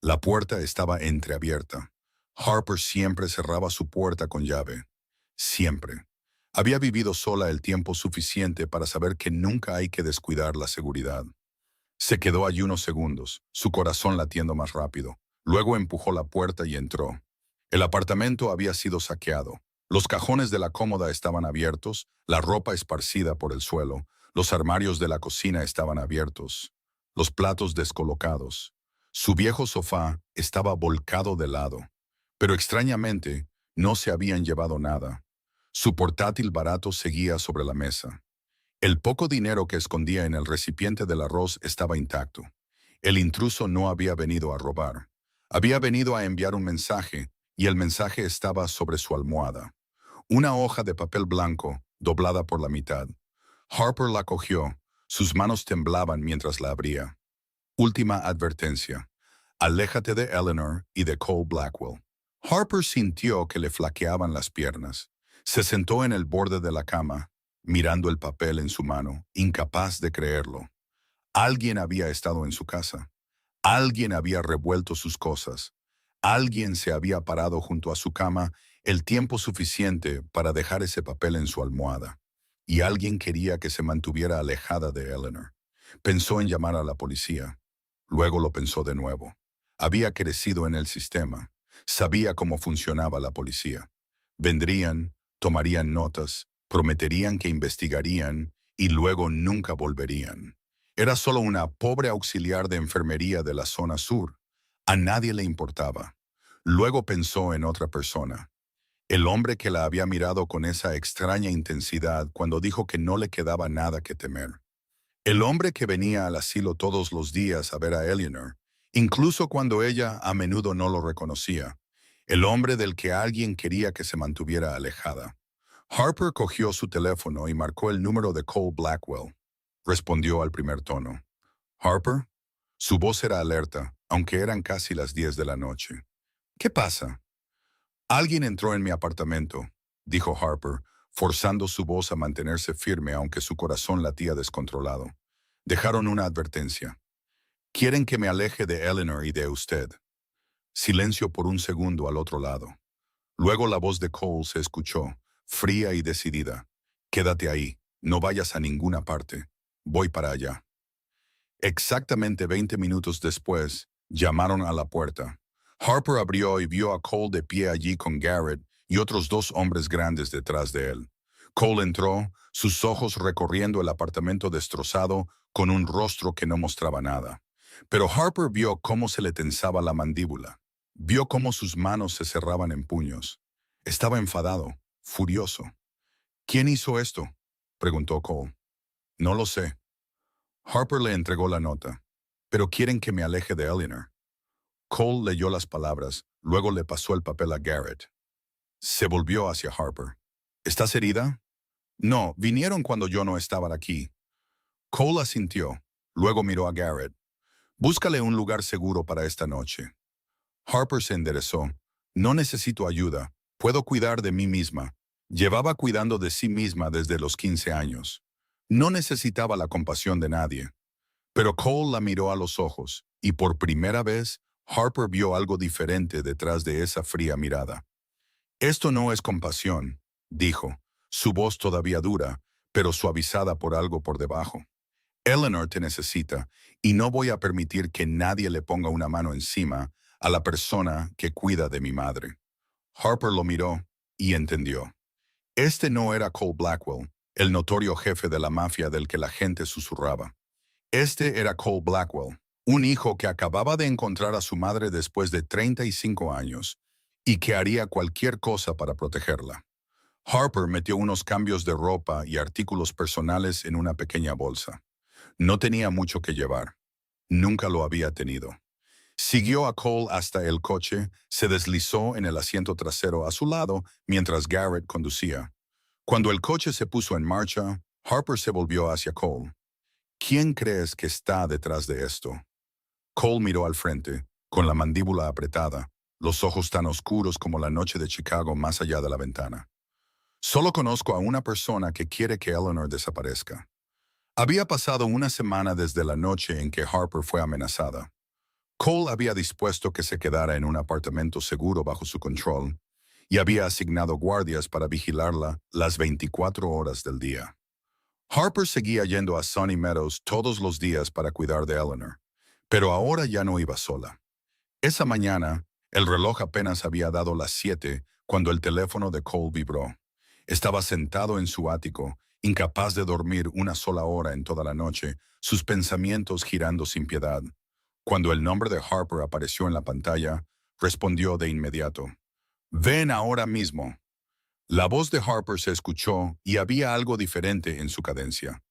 La puerta estaba entreabierta. Harper siempre cerraba su puerta con llave. Siempre. Había vivido sola el tiempo suficiente para saber que nunca hay que descuidar la seguridad. Se quedó allí unos segundos, su corazón latiendo más rápido. Luego empujó la puerta y entró. El apartamento había sido saqueado. Los cajones de la cómoda estaban abiertos, la ropa esparcida por el suelo, los armarios de la cocina estaban abiertos, los platos descolocados. Su viejo sofá estaba volcado de lado, pero extrañamente no se habían llevado nada. Su portátil barato seguía sobre la mesa. El poco dinero que escondía en el recipiente del arroz estaba intacto. El intruso no había venido a robar. Había venido a enviar un mensaje, y el mensaje estaba sobre su almohada. Una hoja de papel blanco, doblada por la mitad. Harper la cogió. Sus manos temblaban mientras la abría. Última advertencia. Aléjate de Eleanor y de Cole Blackwell. Harper sintió que le flaqueaban las piernas. Se sentó en el borde de la cama, mirando el papel en su mano, incapaz de creerlo. Alguien había estado en su casa. Alguien había revuelto sus cosas. Alguien se había parado junto a su cama el tiempo suficiente para dejar ese papel en su almohada. Y alguien quería que se mantuviera alejada de Eleanor. Pensó en llamar a la policía. Luego lo pensó de nuevo. Había crecido en el sistema. Sabía cómo funcionaba la policía. Vendrían, tomarían notas, prometerían que investigarían y luego nunca volverían. Era solo una pobre auxiliar de enfermería de la zona sur. A nadie le importaba. Luego pensó en otra persona. El hombre que la había mirado con esa extraña intensidad cuando dijo que no le quedaba nada que temer. El hombre que venía al asilo todos los días a ver a Eleanor, incluso cuando ella a menudo no lo reconocía. El hombre del que alguien quería que se mantuviera alejada. Harper cogió su teléfono y marcó el número de Cole Blackwell. Respondió al primer tono. «¿Harper?» Su voz era alerta, aunque eran casi las 10 de la noche. «¿Qué pasa?» «Alguien entró en mi apartamento», dijo Harper, forzando su voz a mantenerse firme aunque su corazón latía descontrolado. «Dejaron una advertencia. Quieren que me aleje de Eleanor y de usted». Silencio por un segundo al otro lado. Luego la voz de Cole se escuchó, fría y decidida. «Quédate ahí, no vayas a ninguna parte. Voy para allá». Exactamente 20 minutos después, llamaron a la puerta. Harper abrió y vio a Cole de pie allí con Garrett y otros 2 hombres grandes detrás de él. Cole entró, sus ojos recorriendo el apartamento destrozado con un rostro que no mostraba nada. Pero Harper vio cómo se le tensaba la mandíbula. Vio cómo sus manos se cerraban en puños. Estaba enfadado, furioso. ¿Quién hizo esto?, preguntó Cole. No lo sé. Harper le entregó la nota. Pero quieren que me aleje de Eleanor. Cole leyó las palabras, luego le pasó el papel a Garrett. Se volvió hacia Harper. ¿Estás herida? No, vinieron cuando yo no estaba aquí. Cole asintió. Luego miró a Garrett. Búscale un lugar seguro para esta noche. Harper se enderezó. No necesito ayuda. Puedo cuidar de mí misma. Llevaba cuidando de sí misma desde los 15 años. No necesitaba la compasión de nadie. Pero Cole la miró a los ojos, y por primera vez, Harper vio algo diferente detrás de esa fría mirada. Esto no es compasión, dijo, su voz todavía dura, pero suavizada por algo por debajo. Eleanor te necesita, y no voy a permitir que nadie le ponga una mano encima a la persona que cuida de mi madre. Harper lo miró y entendió. Este no era Cole Blackwell, el notorio jefe de la mafia del que la gente susurraba. Este era Cole Blackwell, un hijo que acababa de encontrar a su madre después de 35 años y que haría cualquier cosa para protegerla. Harper metió unos cambios de ropa y artículos personales en una pequeña bolsa. No tenía mucho que llevar. Nunca lo había tenido. Siguió a Cole hasta el coche, se deslizó en el asiento trasero a su lado mientras Garrett conducía. Cuando el coche se puso en marcha, Harper se volvió hacia Cole. ¿Quién crees que está detrás de esto? Cole miró al frente, con la mandíbula apretada, los ojos tan oscuros como la noche de Chicago más allá de la ventana. Solo conozco a una persona que quiere que Eleanor desaparezca. Había pasado una semana desde la noche en que Harper fue amenazada. Cole había dispuesto que se quedara en un apartamento seguro bajo su control y había asignado guardias para vigilarla las 24 horas del día. Harper seguía yendo a Sunny Meadows todos los días para cuidar de Eleanor, pero ahora ya no iba sola. Esa mañana, el reloj apenas había dado las 7 cuando el teléfono de Cole vibró. Estaba sentado en su ático, incapaz de dormir una sola hora en toda la noche, sus pensamientos girando sin piedad. Cuando el nombre de Harper apareció en la pantalla, respondió de inmediato. «Ven ahora mismo». La voz de Harper se escuchó y había algo diferente en su cadencia.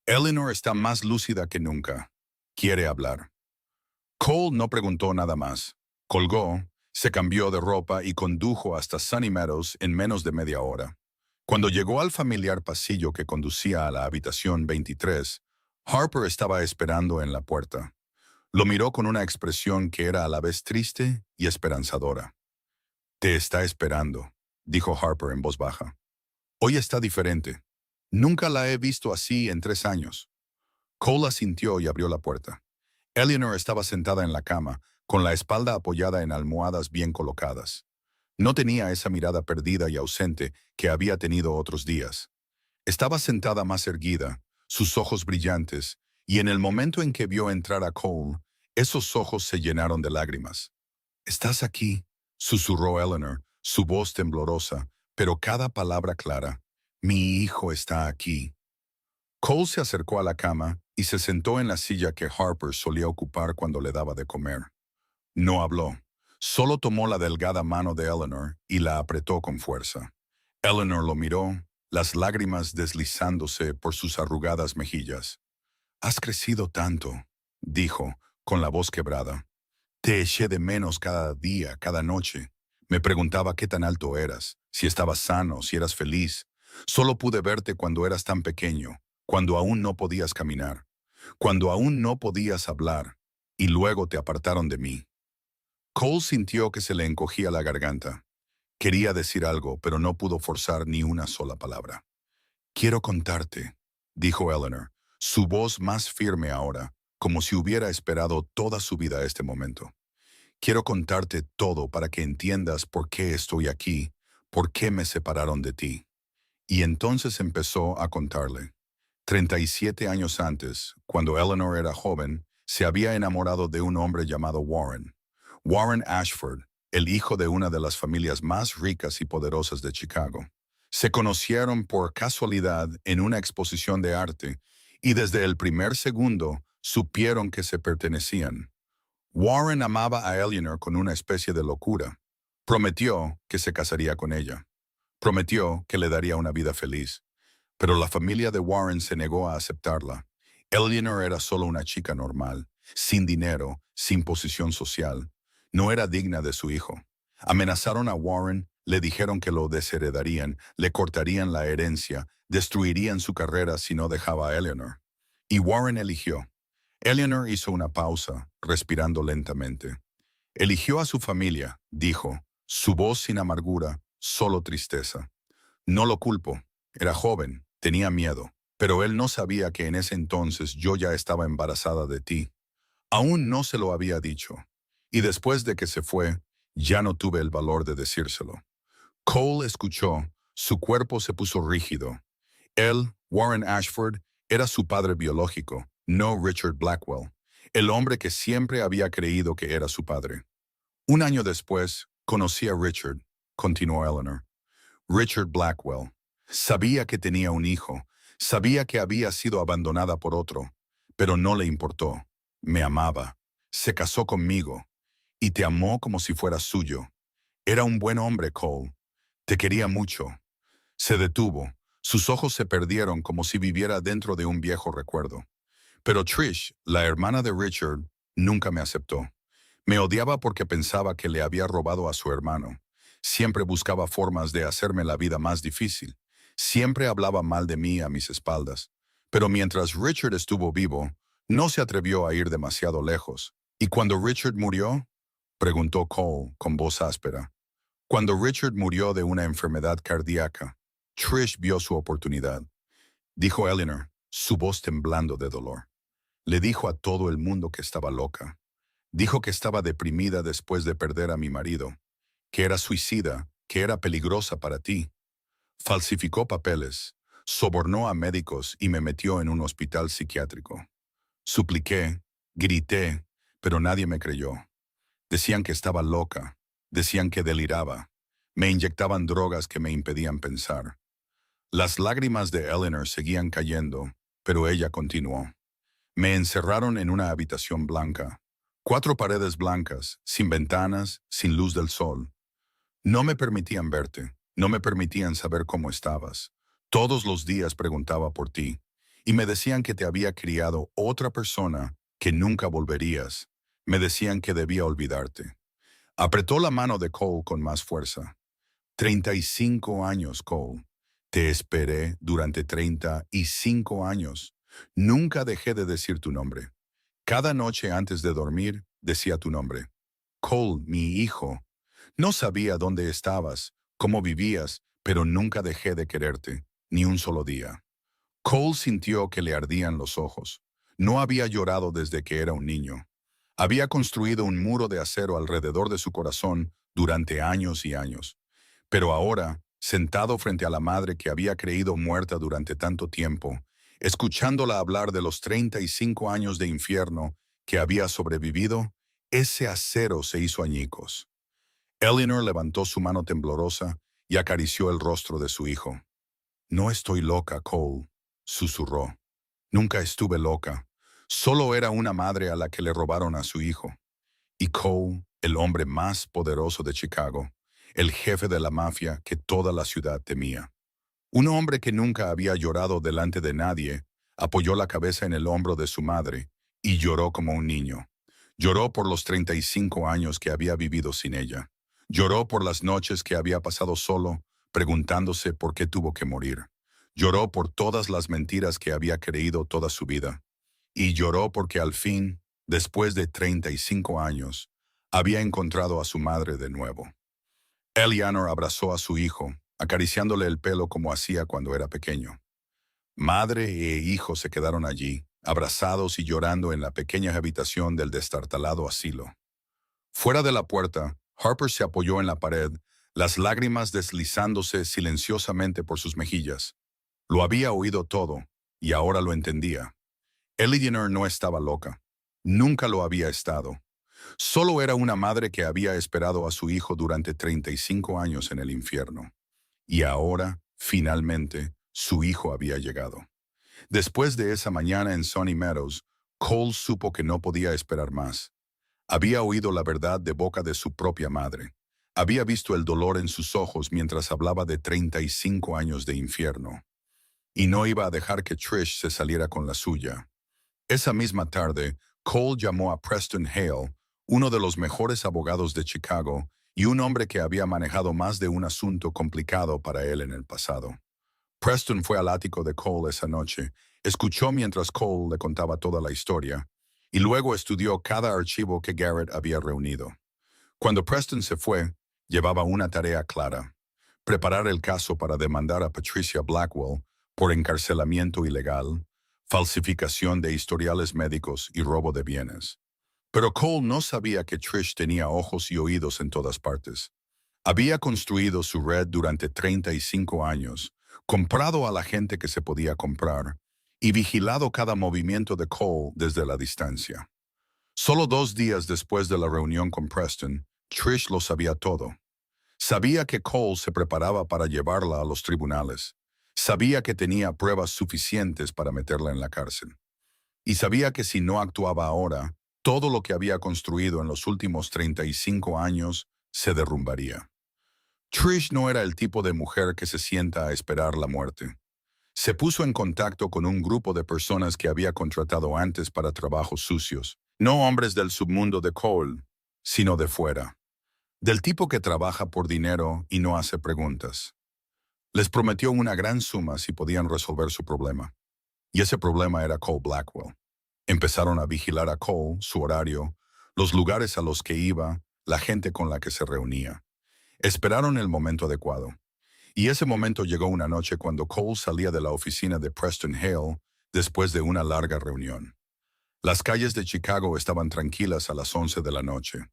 Eleanor está más lúcida que nunca. Quiere hablar. Cole no preguntó nada más. Colgó, se cambió de ropa y condujo hasta Sunny Meadows en menos de media hora. Cuando llegó al familiar pasillo que conducía a la habitación 23, Harper estaba esperando en la puerta. Lo miró con una expresión que era a la vez triste y esperanzadora. «Te está esperando», dijo Harper en voz baja. «Hoy está diferente. Nunca la he visto así en 3 años». Cole asintió y abrió la puerta. Eleanor estaba sentada en la cama, con la espalda apoyada en almohadas bien colocadas. No tenía esa mirada perdida y ausente que había tenido otros días. Estaba sentada más erguida, sus ojos brillantes, y en el momento en que vio entrar a Cole, esos ojos se llenaron de lágrimas. «¿Estás aquí?», susurró Eleanor, su voz temblorosa, pero cada palabra clara. «Mi hijo está aquí». Cole se acercó a la cama y se sentó en la silla que Harper solía ocupar cuando le daba de comer. No habló, solo tomó la delgada mano de Eleanor y la apretó con fuerza. Eleanor lo miró, las lágrimas deslizándose por sus arrugadas mejillas. «Has crecido tanto», dijo, con la voz quebrada. «Te eché de menos cada día, cada noche. Me preguntaba qué tan alto eras, si estabas sano, si eras feliz. Solo pude verte cuando eras tan pequeño, cuando aún no podías caminar, cuando aún no podías hablar, y luego te apartaron de mí». Cole sintió que se le encogía la garganta. Quería decir algo, pero no pudo forzar ni una sola palabra. «Quiero contarte», dijo Eleanor, su voz más firme ahora, como si hubiera esperado toda su vida este momento. «Quiero contarte todo para que entiendas por qué estoy aquí, por qué me separaron de ti». Y entonces empezó a contarle. 37 años antes, cuando Eleanor era joven, se había enamorado de un hombre llamado Warren. Warren Ashford, el hijo de una de las familias más ricas y poderosas de Chicago. Se conocieron por casualidad en una exposición de arte y desde el primer segundo supieron que se pertenecían. Warren amaba a Eleanor con una especie de locura. Prometió que se casaría con ella. Prometió que le daría una vida feliz, pero la familia de Warren se negó a aceptarla. Eleanor era solo una chica normal, sin dinero, sin posición social. No era digna de su hijo. Amenazaron a Warren, le dijeron que lo desheredarían, le cortarían la herencia, destruirían su carrera si no dejaba a Eleanor. Y Warren eligió. Eleanor hizo una pausa, respirando lentamente. Eligió a su familia, dijo, su voz sin amargura, solo tristeza. No lo culpo. Era joven, tenía miedo, pero él no sabía que en ese entonces yo ya estaba embarazada de ti. Aún no se lo había dicho. Y después de que se fue, ya no tuve el valor de decírselo. Cole escuchó, su cuerpo se puso rígido. Él, Warren Ashford, era su padre biológico, no Richard Blackwell, el hombre que siempre había creído que era su padre. Un año después, conocí a Richard, continuó Eleanor. Richard Blackwell. Sabía que tenía un hijo, sabía que había sido abandonada por otro, pero no le importó. Me amaba, se casó conmigo, y te amó como si fuera suyo. Era un buen hombre, Cole. Te quería mucho. Se detuvo, sus ojos se perdieron como si viviera dentro de un viejo recuerdo. Pero Trish, la hermana de Richard, nunca me aceptó. Me odiaba porque pensaba que le había robado a su hermano. Siempre buscaba formas de hacerme la vida más difícil. Siempre hablaba mal de mí a mis espaldas. Pero mientras Richard estuvo vivo, no se atrevió a ir demasiado lejos. ¿Y cuando Richard murió? Preguntó Cole con voz áspera. Cuando Richard murió de una enfermedad cardíaca, Trish vio su oportunidad. Dijo Eleanor, su voz temblando de dolor. Le dijo a todo el mundo que estaba loca. Dijo que estaba deprimida después de perder a mi marido, que era suicida, que era peligrosa para ti. Falsificó papeles, sobornó a médicos y me metió en un hospital psiquiátrico. Supliqué, grité, pero nadie me creyó. Decían que estaba loca, decían que deliraba. Me inyectaban drogas que me impedían pensar. Las lágrimas de Eleanor seguían cayendo, pero ella continuó. Me encerraron en una habitación blanca. 4 paredes blancas, sin ventanas, sin luz del sol. No me permitían verte, no me permitían saber cómo estabas. Todos los días preguntaba por ti, y me decían que te había criado otra persona, que nunca volverías. Me decían que debía olvidarte. Apretó la mano de Cole con más fuerza. 35 años, Cole. Te esperé durante 35 años. Nunca dejé de decir tu nombre. Cada noche antes de dormir, decía tu nombre. Cole, mi hijo. No sabía dónde estabas, cómo vivías, pero nunca dejé de quererte, ni un solo día. Cole sintió que le ardían los ojos. No había llorado desde que era un niño. Había construido un muro de acero alrededor de su corazón durante años y años. Pero ahora, sentado frente a la madre que había creído muerta durante tanto tiempo, escuchándola hablar de los 35 años de infierno que había sobrevivido, ese acero se hizo añicos. Eleanor levantó su mano temblorosa y acarició el rostro de su hijo. No estoy loca, Cole, susurró. Nunca estuve loca. Solo era una madre a la que le robaron a su hijo. Y Cole, el hombre más poderoso de Chicago, el jefe de la mafia que toda la ciudad temía. Un hombre que nunca había llorado delante de nadie, apoyó la cabeza en el hombro de su madre y lloró como un niño. Lloró por los 35 años que había vivido sin ella. Lloró por las noches que había pasado solo, preguntándose por qué tuvo que morir. Lloró por todas las mentiras que había creído toda su vida. Y lloró porque al fin, después de 35 años, había encontrado a su madre de nuevo. Eleanor abrazó a su hijo, acariciándole el pelo como hacía cuando era pequeño. Madre e hijo se quedaron allí, abrazados y llorando en la pequeña habitación del destartalado asilo. Fuera de la puerta, Harper se apoyó en la pared, las lágrimas deslizándose silenciosamente por sus mejillas. Lo había oído todo, y ahora lo entendía. Eleanor no estaba loca. Nunca lo había estado. Solo era una madre que había esperado a su hijo durante 35 años en el infierno. Y ahora, finalmente, su hijo había llegado. Después de esa mañana en Sunny Meadows, Cole supo que no podía esperar más. Había oído la verdad de boca de su propia madre. Había visto el dolor en sus ojos mientras hablaba de 35 años de infierno. Y no iba a dejar que Trish se saliera con la suya. Esa misma tarde, Cole llamó a Preston Hale, uno de los mejores abogados de Chicago y un hombre que había manejado más de un asunto complicado para él en el pasado. Preston fue al ático de Cole esa noche, escuchó mientras Cole le contaba toda la historia, y luego estudió cada archivo que Garrett había reunido. Cuando Preston se fue, llevaba una tarea clara: preparar el caso para demandar a Patricia Blackwell por encarcelamiento ilegal, falsificación de historiales médicos y robo de bienes. Pero Cole no sabía que Trish tenía ojos y oídos en todas partes. Había construido su red durante 35 años, comprado a la gente que se podía comprar y vigilado cada movimiento de Cole desde la distancia. Solo 2 días después de la reunión con Preston, Trish lo sabía todo. Sabía que Cole se preparaba para llevarla a los tribunales. Sabía que tenía pruebas suficientes para meterla en la cárcel. Y sabía que si no actuaba ahora, todo lo que había construido en los últimos 35 años se derrumbaría. Trish no era el tipo de mujer que se sienta a esperar la muerte. Se puso en contacto con un grupo de personas que había contratado antes para trabajos sucios, no hombres del submundo de Cole, sino de fuera, del tipo que trabaja por dinero y no hace preguntas. Les prometió una gran suma si podían resolver su problema. Y ese problema era Cole Blackwell. Empezaron a vigilar a Cole, su horario, los lugares a los que iba, la gente con la que se reunía. Esperaron el momento adecuado. Y ese momento llegó una noche cuando Cole salía de la oficina de Preston Hale después de una larga reunión. Las calles de Chicago estaban tranquilas a las 11 de la noche.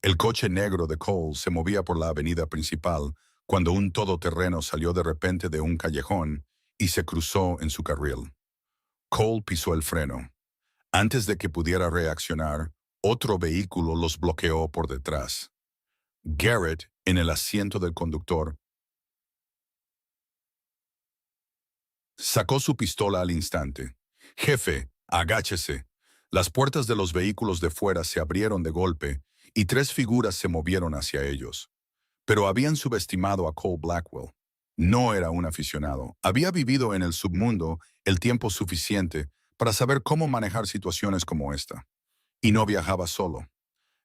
El coche negro de Cole se movía por la avenida principal cuando un todoterreno salió de repente de un callejón y se cruzó en su carril. Cole pisó el freno. Antes de que pudiera reaccionar, otro vehículo los bloqueó por detrás. Garrett, en el asiento del conductor, sacó su pistola al instante. «Jefe, agáchese». Las puertas de los vehículos de fuera se abrieron de golpe y 3 figuras se movieron hacia ellos. Pero habían subestimado a Cole Blackwell. No era un aficionado. Había vivido en el submundo el tiempo suficiente para saber cómo manejar situaciones como esta. Y no viajaba solo.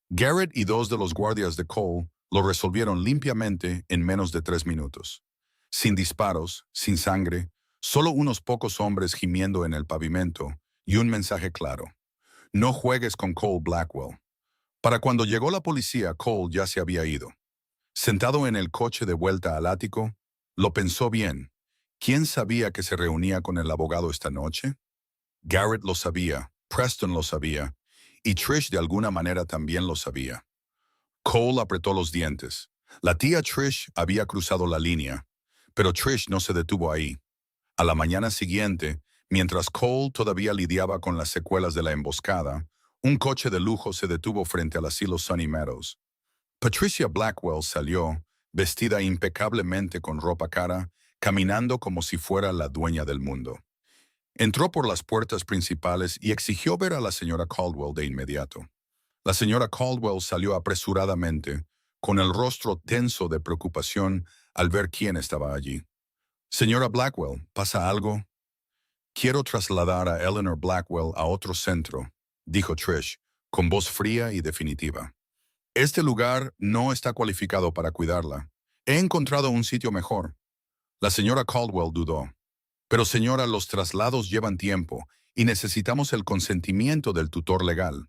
Garrett y 2 de los guardias de Cole lo resolvieron limpiamente en menos de 3 minutos. Sin disparos, sin sangre, solo unos pocos hombres gimiendo en el pavimento y un mensaje claro: no juegues con Cole Blackwell. Para cuando llegó la policía, Cole ya se había ido. Sentado en el coche de vuelta al ático, lo pensó bien. ¿Quién sabía que se reunía con el abogado esta noche? Garrett lo sabía, Preston lo sabía, y Trish de alguna manera también lo sabía. Cole apretó los dientes. La tía Trish había cruzado la línea, pero Trish no se detuvo ahí. A la mañana siguiente, mientras Cole todavía lidiaba con las secuelas de la emboscada, un coche de lujo se detuvo frente al asilo Sunny Meadows. Patricia Blackwell salió, vestida impecablemente con ropa cara, caminando como si fuera la dueña del mundo. Entró por las puertas principales y exigió ver a la señora Caldwell de inmediato. La señora Caldwell salió apresuradamente, con el rostro tenso de preocupación al ver quién estaba allí. «Señora Blackwell, ¿pasa algo?» «Quiero trasladar a Eleanor Blackwell a otro centro», dijo Trish, con voz fría y definitiva. «Este lugar no está cualificado para cuidarla. He encontrado un sitio mejor». La señora Caldwell dudó. «Pero señora, los traslados llevan tiempo y necesitamos el consentimiento del tutor legal».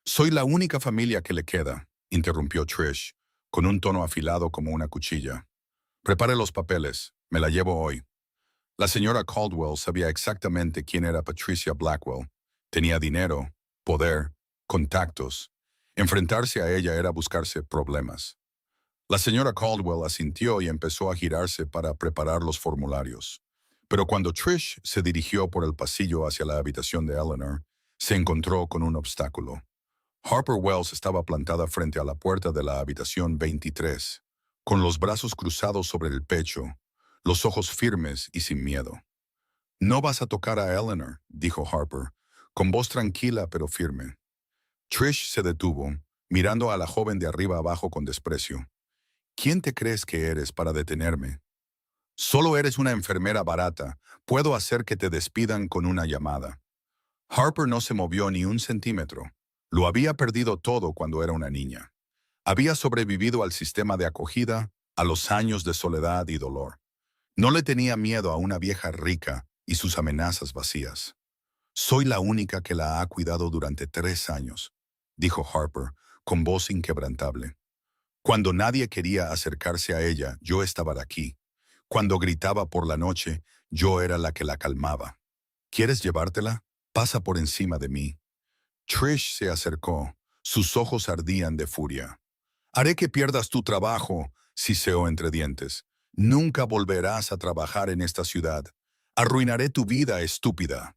«Soy la única familia que le queda», interrumpió Trish, con un tono afilado como una cuchilla. «Prepare los papeles, me la llevo hoy». La señora Caldwell sabía exactamente quién era Patricia Blackwell. Tenía dinero, poder, contactos. Enfrentarse a ella era buscarse problemas. La señora Caldwell asintió y empezó a girarse para preparar los formularios. Pero cuando Trish se dirigió por el pasillo hacia la habitación de Eleanor, se encontró con un obstáculo. Harper Wells estaba plantada frente a la puerta de la habitación 23, con los brazos cruzados sobre el pecho, los ojos firmes y sin miedo. «No vas a tocar a Eleanor», dijo Harper, con voz tranquila pero firme. Trish se detuvo, mirando a la joven de arriba abajo con desprecio. ¿Quién te crees que eres para detenerme? Solo eres una enfermera barata. Puedo hacer que te despidan con una llamada. Harper no se movió ni un centímetro. Lo había perdido todo cuando era una niña. Había sobrevivido al sistema de acogida, a los años de soledad y dolor. No le tenía miedo a una vieja rica y sus amenazas vacías. Soy la única que la ha cuidado durante 3 años, dijo Harper, con voz inquebrantable. Cuando nadie quería acercarse a ella, yo estaba aquí. Cuando gritaba por la noche, yo era la que la calmaba. ¿Quieres llevártela? Pasa por encima de mí. Trish se acercó. Sus ojos ardían de furia. Haré que pierdas tu trabajo, siseó entre dientes. Nunca volverás a trabajar en esta ciudad. Arruinaré tu vida, estúpida.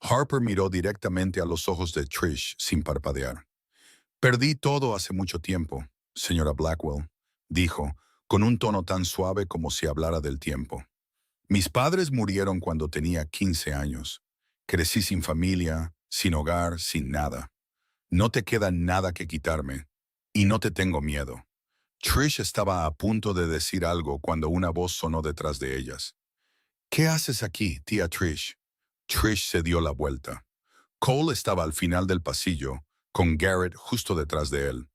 Harper miró directamente a los ojos de Trish sin parpadear. Perdí todo hace mucho tiempo, señora Blackwell, dijo, con un tono tan suave como si hablara del tiempo. Mis padres murieron cuando tenía 15 años. Crecí sin familia, sin hogar, sin nada. No te queda nada que quitarme. Y no te tengo miedo. Trish estaba a punto de decir algo cuando una voz sonó detrás de ellas. ¿Qué haces aquí, tía Trish? Trish se dio la vuelta. Cole estaba al final del pasillo, con Garrett justo detrás de él.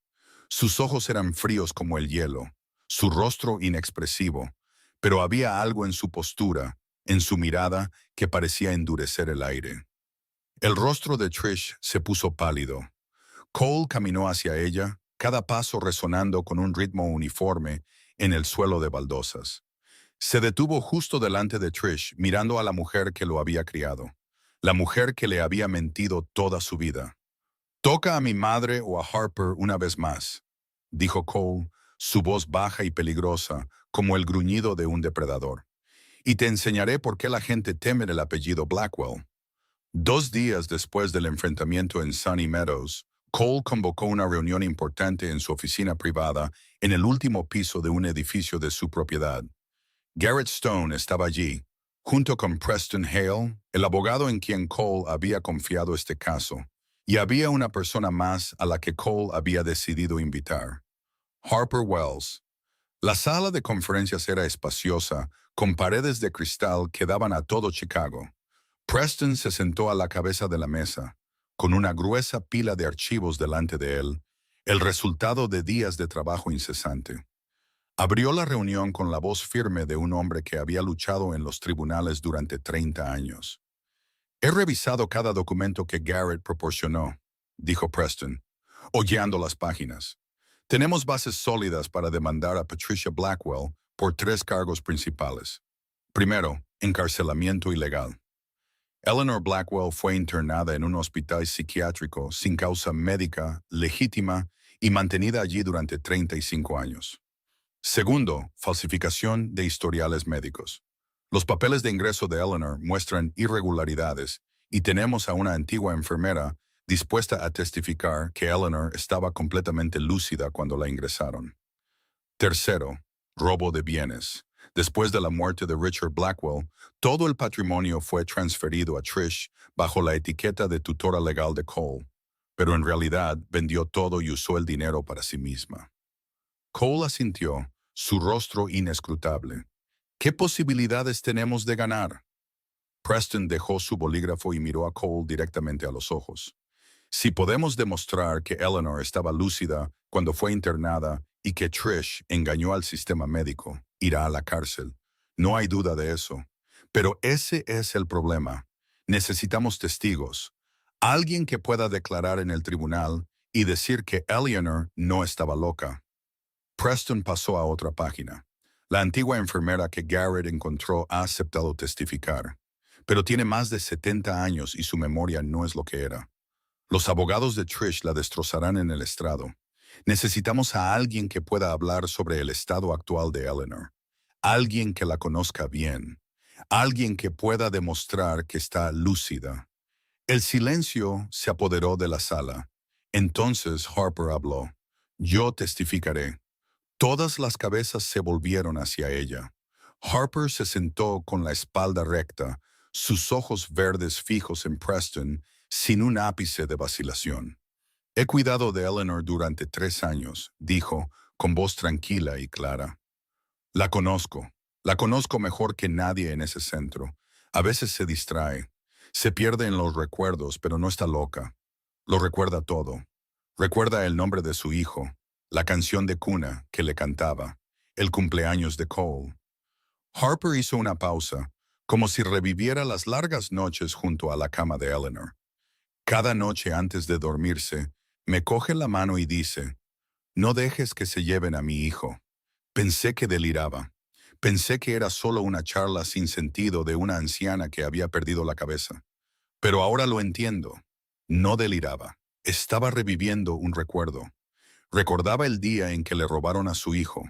Sus ojos eran fríos como el hielo, su rostro inexpresivo, pero había algo en su postura, en su mirada, que parecía endurecer el aire. El rostro de Trish se puso pálido. Cole caminó hacia ella, cada paso resonando con un ritmo uniforme en el suelo de baldosas. Se detuvo justo delante de Trish, mirando a la mujer que lo había criado, la mujer que le había mentido toda su vida. Toca a mi madre o a Harper una vez más, dijo Cole, su voz baja y peligrosa, como el gruñido de un depredador. Y te enseñaré por qué la gente teme el apellido Blackwell. 2 días después del enfrentamiento en Sunny Meadows, Cole convocó una reunión importante en su oficina privada en el último piso de un edificio de su propiedad. Garrett Stone estaba allí, junto con Preston Hale, el abogado en quien Cole había confiado este caso, y había una persona más a la que Cole había decidido invitar: Harper Wells. La sala de conferencias era espaciosa, con paredes de cristal que daban a todo Chicago. Preston se sentó a la cabeza de la mesa, con una gruesa pila de archivos delante de él, el resultado de días de trabajo incesante. Abrió la reunión con la voz firme de un hombre que había luchado en los tribunales durante 30 años. He revisado cada documento que Garrett proporcionó, dijo Preston, hojeando las páginas. Tenemos bases sólidas para demandar a Patricia Blackwell por 3 cargos principales. Primero, encarcelamiento ilegal. Eleanor Blackwell fue internada en un hospital psiquiátrico sin causa médica, legítima y mantenida allí durante 35 años. Segundo, falsificación de historiales médicos. Los papeles de ingreso de Eleanor muestran irregularidades y tenemos a una antigua enfermera dispuesta a testificar que Eleanor estaba completamente lúcida cuando la ingresaron. Tercero, robo de bienes. Después de la muerte de Richard Blackwell, todo el patrimonio fue transferido a Trish bajo la etiqueta de tutora legal de Cole, pero en realidad vendió todo y usó el dinero para sí misma. Cole asintió, su rostro inescrutable. ¿Qué posibilidades tenemos de ganar? Preston dejó su bolígrafo y miró a Cole directamente a los ojos. Si podemos demostrar que Eleanor estaba lúcida cuando fue internada y que Trish engañó al sistema médico, irá a la cárcel. No hay duda de eso. Pero ese es el problema. Necesitamos testigos. Alguien que pueda declarar en el tribunal y decir que Eleanor no estaba loca. Preston pasó a otra página. La antigua enfermera que Garrett encontró ha aceptado testificar, pero tiene más de 70 años y su memoria no es lo que era. Los abogados de Trish la destrozarán en el estrado. Necesitamos a alguien que pueda hablar sobre el estado actual de Eleanor. Alguien que la conozca bien. Alguien que pueda demostrar que está lúcida. El silencio se apoderó de la sala. Entonces Harper habló. Yo testificaré. Todas las cabezas se volvieron hacia ella. Harper se sentó con la espalda recta, sus ojos verdes fijos en Preston, sin un ápice de vacilación. He cuidado de Eleanor durante 3 años, dijo, con voz tranquila y clara. La conozco. La conozco mejor que nadie en ese centro. A veces se distrae. Se pierde en los recuerdos, pero no está loca. Lo recuerda todo. Recuerda el nombre de su hijo, la canción de cuna que le cantaba, el cumpleaños de Cole. Harper hizo una pausa, como si reviviera las largas noches junto a la cama de Eleanor. Cada noche antes de dormirse, me coge la mano y dice, no dejes que se lleven a mi hijo. Pensé que deliraba. Pensé que era solo una charla sin sentido de una anciana que había perdido la cabeza. Pero ahora lo entiendo. No deliraba. Estaba reviviendo un recuerdo. Recordaba el día en que le robaron a su hijo.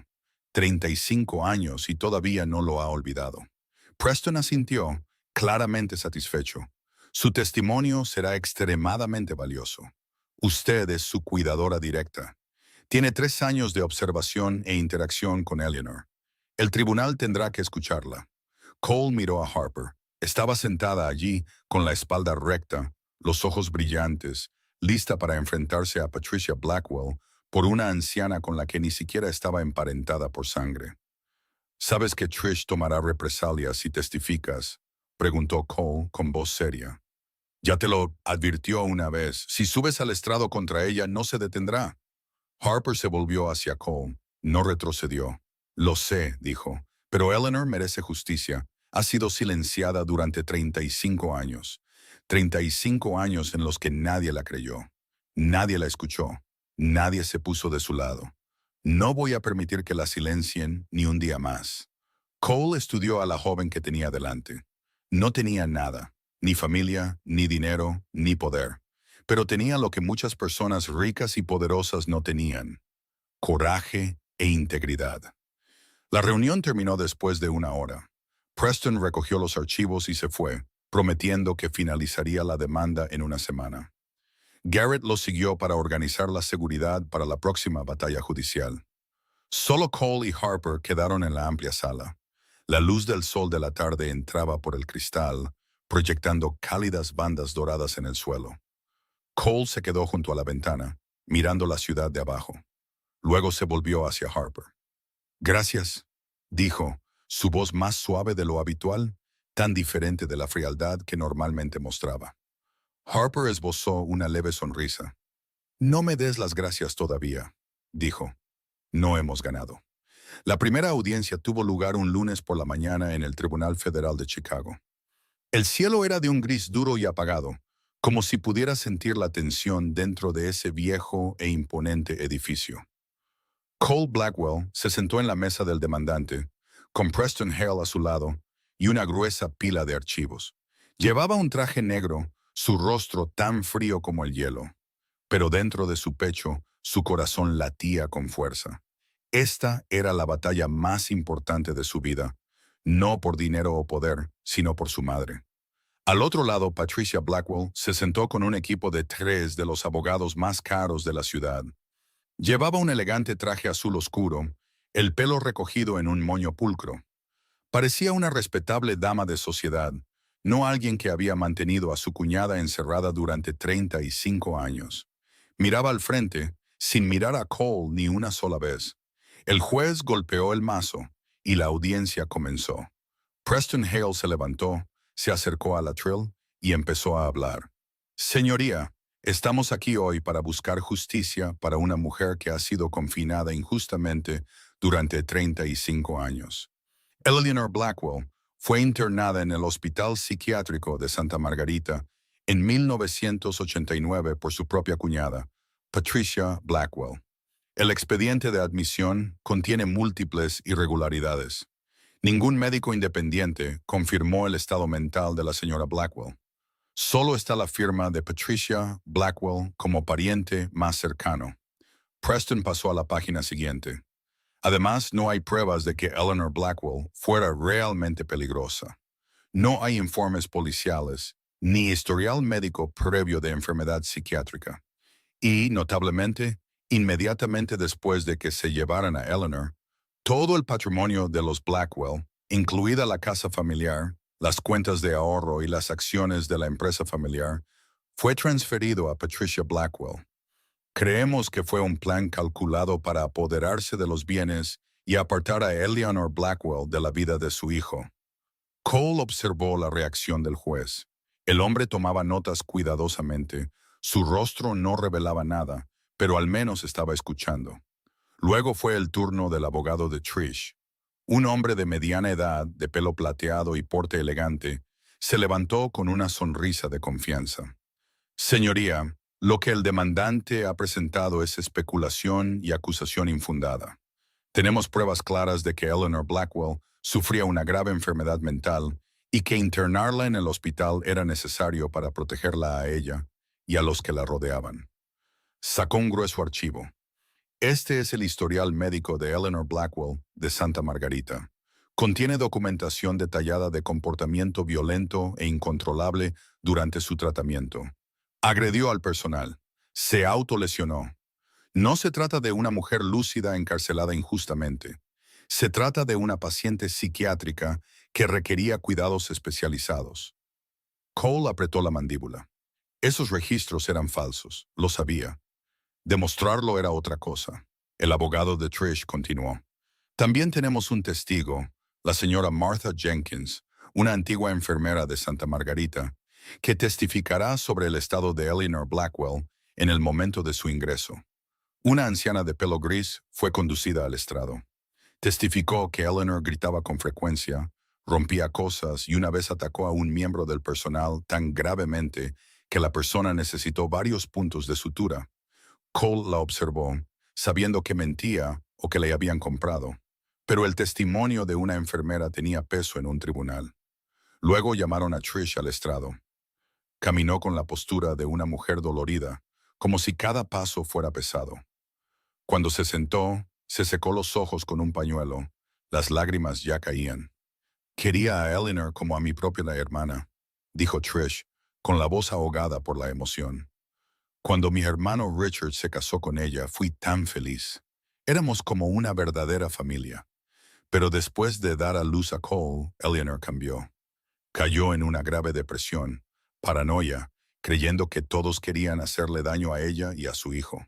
35 años y todavía no lo ha olvidado. Preston asintió, claramente satisfecho. Su testimonio será extremadamente valioso. Usted es su cuidadora directa. Tiene 3 años de observación e interacción con Eleanor. El tribunal tendrá que escucharla. Cole miró a Harper. Estaba sentada allí, con la espalda recta, los ojos brillantes, lista para enfrentarse a Patricia Blackwell por una anciana con la que ni siquiera estaba emparentada por sangre. ¿Sabes que Trish tomará represalias si testificas?, preguntó Cole con voz seria. Ya te lo advirtió una vez. Si subes al estrado contra ella, no se detendrá. Harper se volvió hacia Cole. No retrocedió. Lo sé, dijo, pero Eleanor merece justicia. Ha sido silenciada durante 35 años. 35 años en los que nadie la creyó. Nadie la escuchó. Nadie se puso de su lado. No voy a permitir que la silencien ni un día más. Cole estudió a la joven que tenía delante. No tenía nada, ni familia, ni dinero, ni poder. Pero tenía lo que muchas personas ricas y poderosas no tenían: coraje e integridad. La reunión terminó después de 1 hora. Preston recogió los archivos y se fue, prometiendo que finalizaría la demanda en una semana. Garrett lo siguió para organizar la seguridad para la próxima batalla judicial. Solo Cole y Harper quedaron en la amplia sala. La luz del sol de la tarde entraba por el cristal, proyectando cálidas bandas doradas en el suelo. Cole se quedó junto a la ventana, mirando la ciudad de abajo. Luego se volvió hacia Harper. Gracias, dijo, su voz más suave de lo habitual, tan diferente de la frialdad que normalmente mostraba. Harper esbozó una leve sonrisa. No me des las gracias todavía, dijo. No hemos ganado. La primera audiencia tuvo lugar un lunes por la mañana en el Tribunal Federal de Chicago. El cielo era de un gris duro y apagado, como si pudiera sentir la tensión dentro de ese viejo e imponente edificio. Cole Blackwell se sentó en la mesa del demandante, con Preston Hale a su lado y una gruesa pila de archivos. Llevaba un traje negro, su rostro tan frío como el hielo, pero dentro de su pecho su corazón latía con fuerza. Esta era la batalla más importante de su vida, no por dinero o poder, sino por su madre. Al otro lado, Patricia Blackwell se sentó con un equipo de 3 de los abogados más caros de la ciudad. Llevaba un elegante traje azul oscuro, el pelo recogido en un moño pulcro. Parecía una respetable dama de sociedad, no alguien que había mantenido a su cuñada encerrada durante 35 años. Miraba al frente, sin mirar a Cole ni una sola vez. El juez golpeó el mazo y la audiencia comenzó. Preston Hale se levantó, se acercó a la Trill y empezó a hablar. Señoría, estamos aquí hoy para buscar justicia para una mujer que ha sido confinada injustamente durante 35 años. Eleanor Blackwell fue internada en el Hospital Psiquiátrico de Santa Margarita en 1989 por su propia cuñada, Patricia Blackwell. El expediente de admisión contiene múltiples irregularidades. Ningún médico independiente confirmó el estado mental de la señora Blackwell. Solo está la firma de Patricia Blackwell como pariente más cercano. Preston pasó a la página siguiente. Además, no hay pruebas de que Eleanor Blackwell fuera realmente peligrosa. No hay informes policiales, ni historial médico previo de enfermedad psiquiátrica. Y, notablemente, inmediatamente después de que se llevaran a Eleanor, todo el patrimonio de los Blackwell, incluida la casa familiar, las cuentas de ahorro y las acciones de la empresa familiar, fue transferido a Patricia Blackwell. Creemos que fue un plan calculado para apoderarse de los bienes y apartar a Eleanor Blackwell de la vida de su hijo. Cole observó la reacción del juez. El hombre tomaba notas cuidadosamente. Su rostro no revelaba nada, pero al menos estaba escuchando. Luego fue el turno del abogado de Trish. Un hombre de mediana edad, de pelo plateado y porte elegante, se levantó con una sonrisa de confianza. Señoría, lo que el demandante ha presentado es especulación y acusación infundada. Tenemos pruebas claras de que Eleanor Blackwell sufría una grave enfermedad mental y que internarla en el hospital era necesario para protegerla a ella y a los que la rodeaban. Sacó un grueso archivo. Este es el historial médico de Eleanor Blackwell de Santa Margarita. Contiene documentación detallada de comportamiento violento e incontrolable durante su tratamiento. Agredió al personal. Se autolesionó. No se trata de una mujer lúcida encarcelada injustamente. Se trata de una paciente psiquiátrica que requería cuidados especializados. Cole apretó la mandíbula. Esos registros eran falsos, lo sabía. Demostrarlo era otra cosa. El abogado de Trish continuó. También tenemos un testigo, la señora Martha Jenkins, una antigua enfermera de Santa Margarita, que testificará sobre el estado de Eleanor Blackwell en el momento de su ingreso. Una anciana de pelo gris fue conducida al estrado. Testificó que Eleanor gritaba con frecuencia, rompía cosas y una vez atacó a un miembro del personal tan gravemente que la persona necesitó varios puntos de sutura. Cole la observó, sabiendo que mentía o que le habían comprado. Pero el testimonio de una enfermera tenía peso en un tribunal. Luego llamaron a Trish al estrado. Caminó con la postura de una mujer dolorida, como si cada paso fuera pesado. Cuando se sentó, se secó los ojos con un pañuelo. Las lágrimas ya caían. Quería a Eleanor como a mi propia hermana, dijo Trish, con la voz ahogada por la emoción. Cuando mi hermano Richard se casó con ella, fui tan feliz. Éramos como una verdadera familia. Pero después de dar a luz a Cole, Eleanor cambió. Cayó en una grave depresión, paranoia, creyendo que todos querían hacerle daño a ella y a su hijo.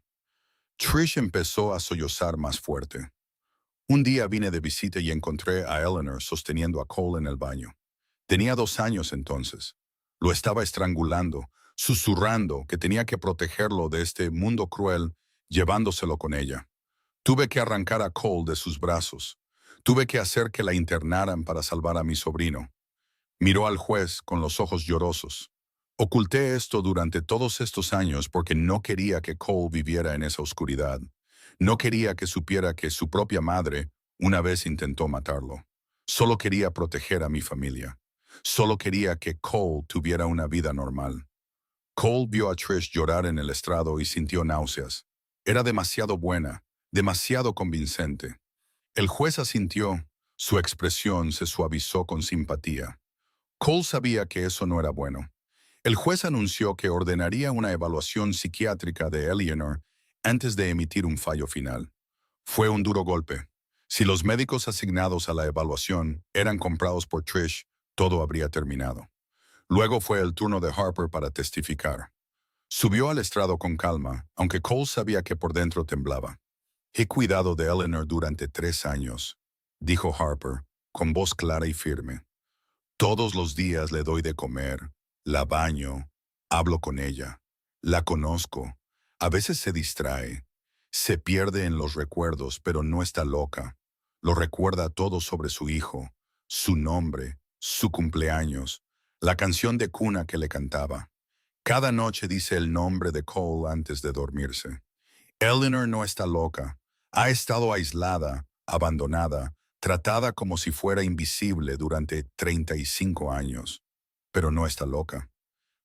Trish empezó a sollozar más fuerte. Un día vine de visita y encontré a Eleanor sosteniendo a Cole en el baño. Tenía 2 años entonces. Lo estaba estrangulando, susurrando que tenía que protegerlo de este mundo cruel, llevándoselo con ella. Tuve que arrancar a Cole de sus brazos. Tuve que hacer que la internaran para salvar a mi sobrino. Miró al juez con los ojos llorosos. Oculté esto durante todos estos años porque no quería que Cole viviera en esa oscuridad. No quería que supiera que su propia madre una vez intentó matarlo. Solo quería proteger a mi familia. Solo quería que Cole tuviera una vida normal. Cole vio a Trish llorar en el estrado y sintió náuseas. Era demasiado buena, demasiado convincente. El juez asintió. Su expresión se suavizó con simpatía. Cole sabía que eso no era bueno. El juez anunció que ordenaría una evaluación psiquiátrica de Eleanor antes de emitir un fallo final. Fue un duro golpe. Si los médicos asignados a la evaluación eran comprados por Trish, todo habría terminado. Luego fue el turno de Harper para testificar. Subió al estrado con calma, aunque Cole sabía que por dentro temblaba. He cuidado de Eleanor durante 3 años, dijo Harper, con voz clara y firme. Todos los días le doy de comer, la baño, hablo con ella, la conozco. A veces se distrae, se pierde en los recuerdos, pero no está loca. Lo recuerda todo sobre su hijo, su nombre, su cumpleaños, la canción de cuna que le cantaba. Cada noche dice el nombre de Cole antes de dormirse. Eleanor no está loca. Ha estado aislada, abandonada, tratada como si fuera invisible durante 35 años. Pero no está loca.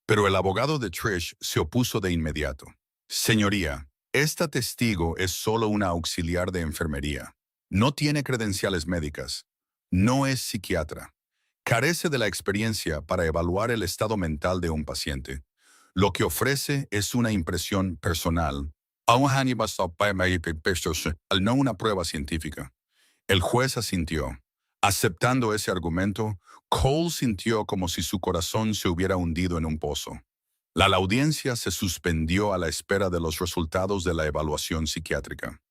Pero el abogado de Trish se opuso de inmediato. Señoría, esta testigo es solo una auxiliar de enfermería. No tiene credenciales médicas. No es psiquiatra. Carece de la experiencia para evaluar el estado mental de un paciente. Lo que ofrece es una impresión personal, no una prueba científica. El juez asintió. Aceptando ese argumento, Cole sintió como si su corazón se hubiera hundido en un pozo. La audiencia se suspendió a la espera de los resultados de la evaluación psiquiátrica.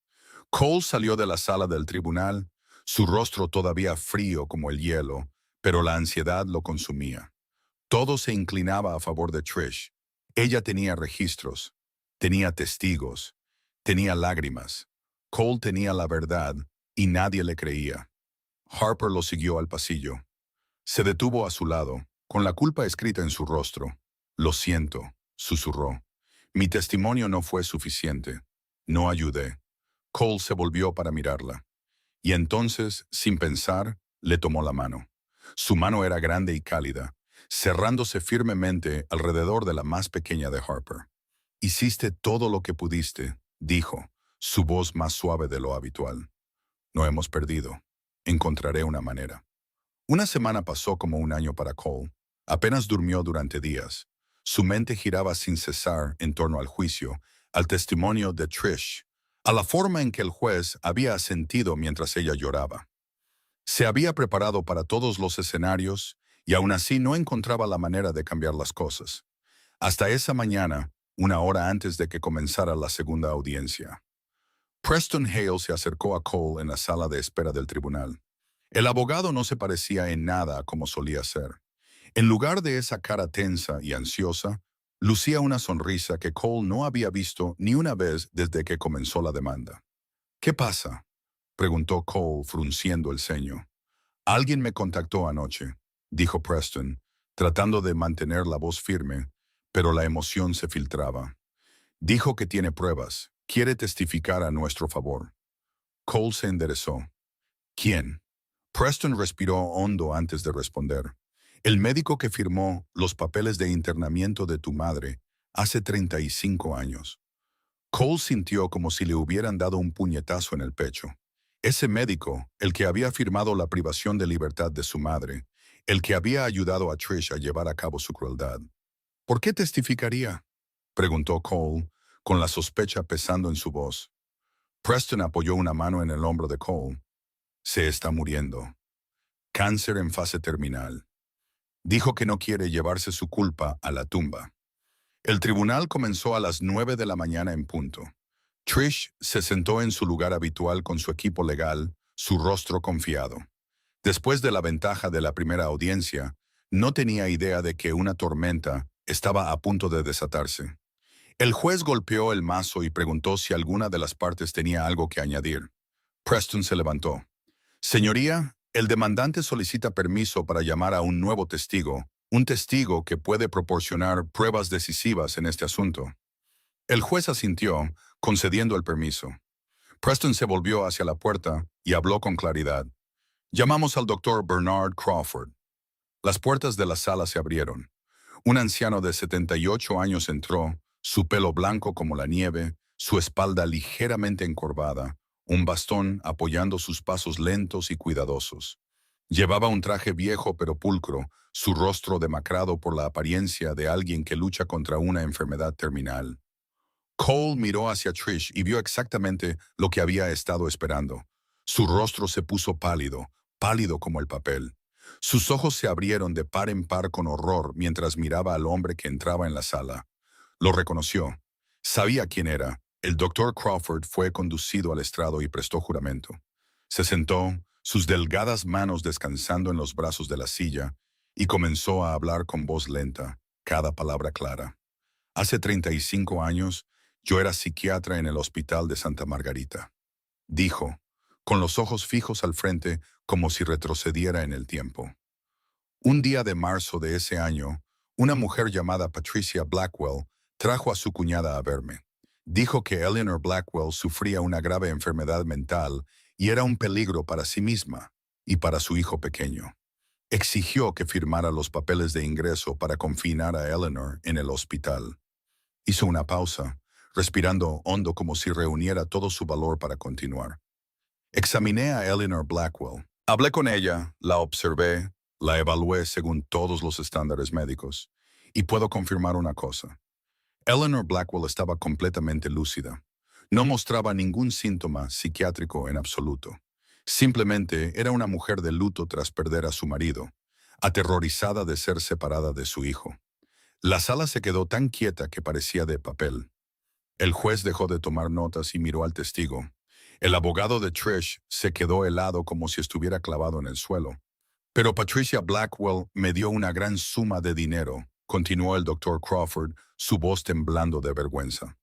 Cole salió de la sala del tribunal, su rostro todavía frío como el hielo, pero la ansiedad lo consumía. Todo se inclinaba a favor de Trish. Ella tenía registros, tenía testigos, tenía lágrimas. Cole tenía la verdad y nadie le creía. Harper lo siguió al pasillo. Se detuvo a su lado, con la culpa escrita en su rostro. Lo siento, susurró. Mi testimonio no fue suficiente. No ayudé. Cole se volvió para mirarla. Y entonces, sin pensar, le tomó la mano. Su mano era grande y cálida, cerrándose firmemente alrededor de la más pequeña de Harper. Hiciste todo lo que pudiste, dijo, su voz más suave de lo habitual. No hemos perdido. Encontraré una manera. Una semana pasó como un año para Cole. Apenas durmió durante días. Su mente giraba sin cesar en torno al juicio, al testimonio de Trish, a la forma en que el juez había asentido mientras ella lloraba. Se había preparado para todos los escenarios y aún así no encontraba la manera de cambiar las cosas. Hasta esa mañana, una hora antes de que comenzara la segunda audiencia. Preston Hale se acercó a Cole en la sala de espera del tribunal. El abogado no se parecía en nada a como solía ser. En lugar de esa cara tensa y ansiosa, lucía una sonrisa que Cole no había visto ni una vez desde que comenzó la demanda. ¿Qué pasa?, preguntó Cole frunciendo el ceño. Alguien me contactó anoche, dijo Preston, tratando de mantener la voz firme, pero la emoción se filtraba. Dijo que tiene pruebas, quiere testificar a nuestro favor. Cole se enderezó. ¿Quién? Preston respiró hondo antes de responder. El médico que firmó los papeles de internamiento de tu madre hace 35 años. Cole sintió como si le hubieran dado un puñetazo en el pecho. Ese médico, el que había firmado la privación de libertad de su madre, el que había ayudado a Trish a llevar a cabo su crueldad. ¿Por qué testificaría?, preguntó Cole, con la sospecha pesando en su voz. Preston apoyó una mano en el hombro de Cole. Se está muriendo. Cáncer en fase terminal. Dijo que no quiere llevarse su culpa a la tumba. El tribunal comenzó a las 9 de la mañana en punto. Trish se sentó en su lugar habitual con su equipo legal, su rostro confiado. Después de la ventaja de la primera audiencia, no tenía idea de que una tormenta estaba a punto de desatarse. El juez golpeó el mazo y preguntó si alguna de las partes tenía algo que añadir. Preston se levantó. Señoría, el demandante solicita permiso para llamar a un nuevo testigo, un testigo que puede proporcionar pruebas decisivas en este asunto. El juez asintió, concediendo el permiso. Preston se volvió hacia la puerta y habló con claridad. Llamamos al doctor Bernard Crawford. Las puertas de la sala se abrieron. Un anciano de 78 años entró, su pelo blanco como la nieve, su espalda ligeramente encorvada, un bastón apoyando sus pasos lentos y cuidadosos. Llevaba un traje viejo pero pulcro, su rostro demacrado por la apariencia de alguien que lucha contra una enfermedad terminal. Cole miró hacia Trish y vio exactamente lo que había estado esperando. Su rostro se puso pálido, pálido como el papel. Sus ojos se abrieron de par en par con horror mientras miraba al hombre que entraba en la sala. Lo reconoció. Sabía quién era. El doctor Crawford fue conducido al estrado y prestó juramento. Se sentó, sus delgadas manos descansando en los brazos de la silla, y comenzó a hablar con voz lenta, cada palabra clara. Hace 35 años, yo era psiquiatra en el hospital de Santa Margarita. Dijo, con los ojos fijos al frente como si retrocediera en el tiempo. Un día de marzo de ese año, una mujer llamada Patricia Blackwell trajo a su cuñada a verme. Dijo que Eleanor Blackwell sufría una grave enfermedad mental y era un peligro para sí misma y para su hijo pequeño. Exigió que firmara los papeles de ingreso para confinar a Eleanor en el hospital. Hizo una pausa, respirando hondo como si reuniera todo su valor para continuar. Examiné a Eleanor Blackwell. Hablé con ella, la observé, la evalué según todos los estándares médicos, y puedo confirmar una cosa. Eleanor Blackwell estaba completamente lúcida. No mostraba ningún síntoma psiquiátrico en absoluto. Simplemente era una mujer de luto tras perder a su marido, aterrorizada de ser separada de su hijo. La sala se quedó tan quieta que parecía de papel. El juez dejó de tomar notas y miró al testigo. El abogado de Trish se quedó helado como si estuviera clavado en el suelo. Pero Patricia Blackwell me dio una gran suma de dinero, continuó el doctor Crawford, su voz temblando de vergüenza.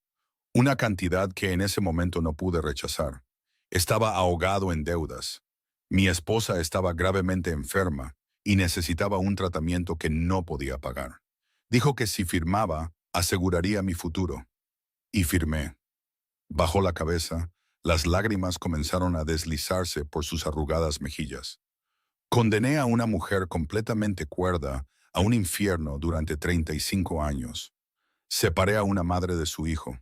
Una cantidad que en ese momento no pude rechazar. Estaba ahogado en deudas. Mi esposa estaba gravemente enferma y necesitaba un tratamiento que no podía pagar. Dijo que si firmaba, aseguraría mi futuro. Y firmé. Bajó la cabeza, las lágrimas comenzaron a deslizarse por sus arrugadas mejillas. Condené a una mujer completamente cuerda a un infierno durante 35 años. Separé a una madre de su hijo.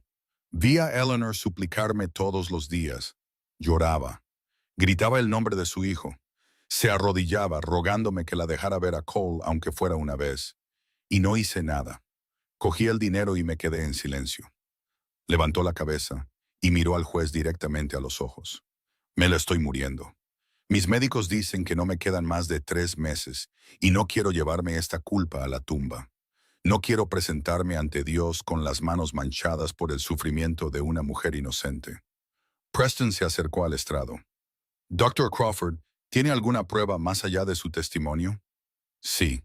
Vi a Eleanor suplicarme todos los días. Lloraba. Gritaba el nombre de su hijo. Se arrodillaba rogándome que la dejara ver a Cole aunque fuera una vez. Y no hice nada. Cogí el dinero y me quedé en silencio. Levantó la cabeza y miró al juez directamente a los ojos. Me la estoy muriendo. Mis médicos dicen que no me quedan más de 3 meses y no quiero llevarme esta culpa a la tumba. No quiero presentarme ante Dios con las manos manchadas por el sufrimiento de una mujer inocente. Preston se acercó al estrado. Dr. Crawford, ¿tiene alguna prueba más allá de su testimonio? Sí.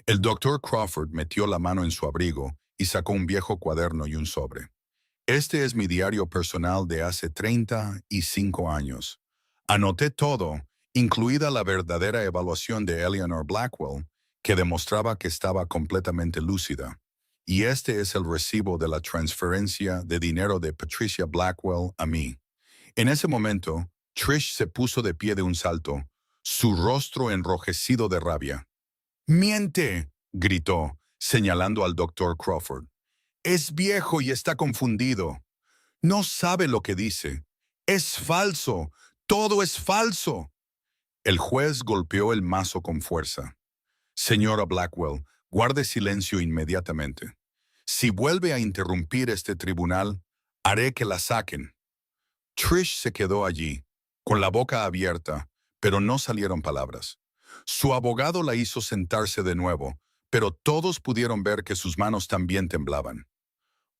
El Dr. Crawford metió la mano en su abrigo y sacó un viejo cuaderno y un sobre. Este es mi diario personal de hace 35 años. Anoté todo, incluida la verdadera evaluación de Eleanor Blackwell, que demostraba que estaba completamente lúcida. Y este es el recibo de la transferencia de dinero de Patricia Blackwell a mí. En ese momento, Trish se puso de pie de un salto, su rostro enrojecido de rabia. «¡Miente!», gritó, señalando al doctor Crawford. «Es viejo y está confundido. No sabe lo que dice. Es falso. Todo es falso». El juez golpeó el mazo con fuerza. «Señora Blackwell, guarde silencio inmediatamente. Si vuelve a interrumpir este tribunal, haré que la saquen». Trish se quedó allí, con la boca abierta, pero no salieron palabras. Su abogado la hizo sentarse de nuevo, pero todos pudieron ver que sus manos también temblaban.